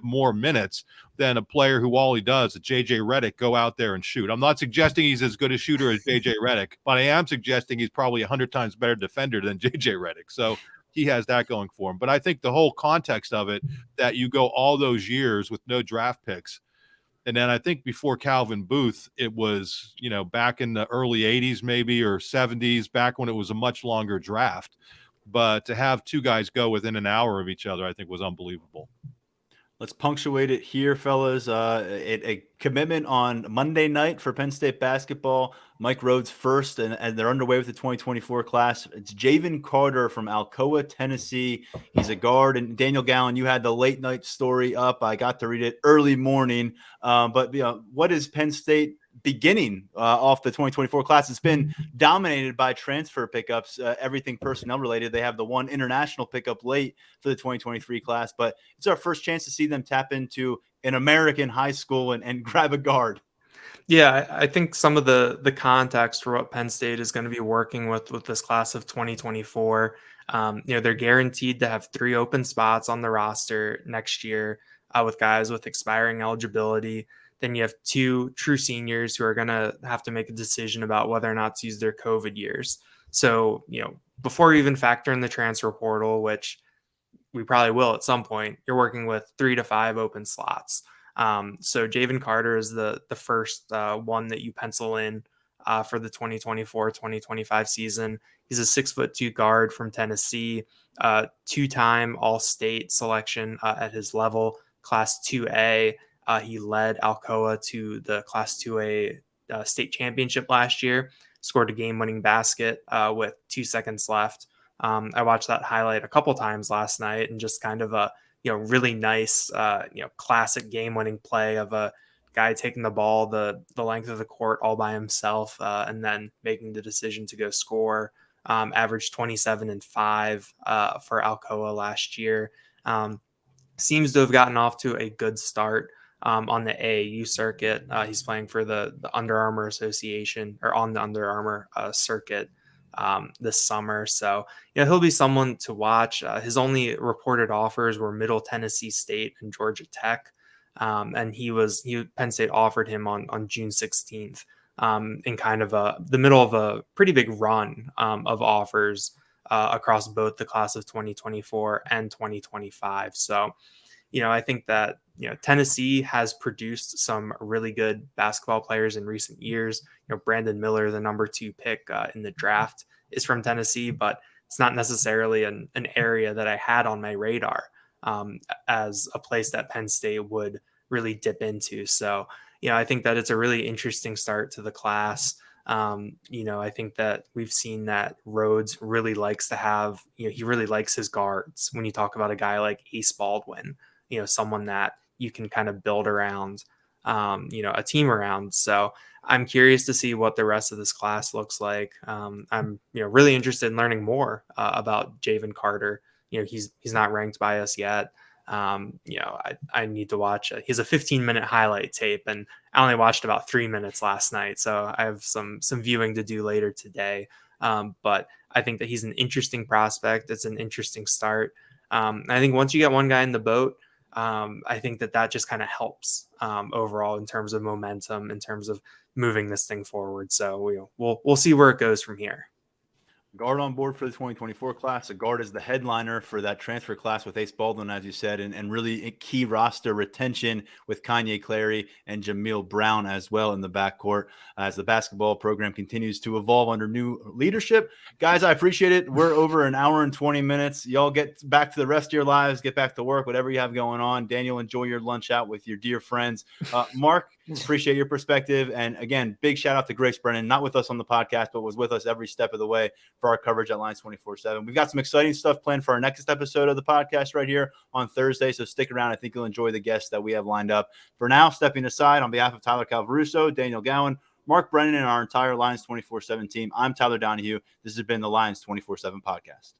more minutes than a player who all he does is J.J. Redick go out there and shoot. I'm not suggesting he's as good a shooter as J.J. Redick, but I am suggesting he's probably 100 times better defender than J.J. Redick. So he has that going for him. But I think the whole context of it, that you go all those years with no draft picks. And then I think before Calvin Booth, it was, back in the early 80s maybe or 70s, back when it was a much longer draft. But to have two guys go within an hour of each other, I think was unbelievable. Let's punctuate it here, fellas. A commitment on Monday night for Penn State basketball. Mike Rhodes first, and they're underway with the 2024 class. It's Javen Carter from Alcoa, Tennessee. He's a guard. And Daniel Gallen, you had the late night story up. I got to read it early morning. But what is Penn State beginning off the 2024 class? It's been dominated by transfer pickups, everything personnel related. They have the one international pickup late for the 2023 class, but it's our first chance to see them tap into an American high school and grab a guard. Yeah, I think some of the context for what Penn State is going to be working with this class of 2024, they're guaranteed to have 3 open spots on the roster next year with guys with expiring eligibility. Then you have 2 true seniors who are going to have to make a decision about whether or not to use their COVID years. So, before you even factor in the transfer portal, which we probably will at some point, you're working with 3 to 5 open slots. So Javen Carter is the first one that you pencil in for the 2024-2025 season. He's a 6'2" guard from Tennessee, 2-time All-State selection at his level, Class 2A. He led Alcoa to the Class 2A state championship last year, scored a game-winning basket with 2 seconds left. I watched that highlight a couple times last night, and just kind of a really nice, classic game-winning play of a guy taking the ball the length of the court all by himself, and then making the decision to go score. Averaged 27 and 5 for Alcoa last year. Seems to have gotten off to a good start on the AAU circuit. He's playing for the Under Armour Association, or on the Under Armour circuit this summer. So, he'll be someone to watch. His only reported offers were Middle Tennessee State and Georgia Tech. And Penn State offered him on June 16th in kind of the middle of a pretty big run of offers across both the class of 2024 and 2025. So, I think that, Tennessee has produced some really good basketball players in recent years. Brandon Miller, the number 2 pick in the draft, is from Tennessee, but it's not necessarily an area that I had on my radar as a place that Penn State would really dip into. So, I think that it's a really interesting start to the class. I think that we've seen that Rhodes really likes to have, he really likes his guards. When you talk about a guy like Ace Baldwin, someone that you can kind of build around, a team around. So I'm curious to see what the rest of this class looks like. I'm, really interested in learning more about Javen Carter. He's not ranked by us yet. I need to watch. He has a 15-minute highlight tape, and I only watched about 3 minutes last night. So I have some viewing to do later today. But I think that he's an interesting prospect. It's an interesting start. I think once you get one guy in the boat, I think that just kind of helps overall in terms of momentum, in terms of moving this thing forward. So we'll see where it goes from here. Guard on board for the 2024 class. A guard is the headliner for that transfer class with Ace Baldwin, as you said, and really key roster retention with Kanye Clary and Jameel Brown as well in the backcourt as the basketball program continues to evolve under new leadership. Guys, I appreciate it. We're over an hour and 20 minutes. Y'all get back to the rest of your lives, get back to work, whatever you have going on. Daniel, enjoy your lunch out with your dear friends. Mark, appreciate your perspective. And again, big shout out to Grace Brennan, not with us on the podcast, but was with us every step of the way for our coverage at Lions 24/7. We've got some exciting stuff planned for our next episode of the podcast right here on Thursday. So stick around. I think you'll enjoy the guests that we have lined up. For now, stepping aside on behalf of Tyler Calvaruso, Daniel Gowan, Mark Brennan, and our entire Lions 24/7 team, I'm Tyler Donahue. This has been the Lions 24/7 podcast.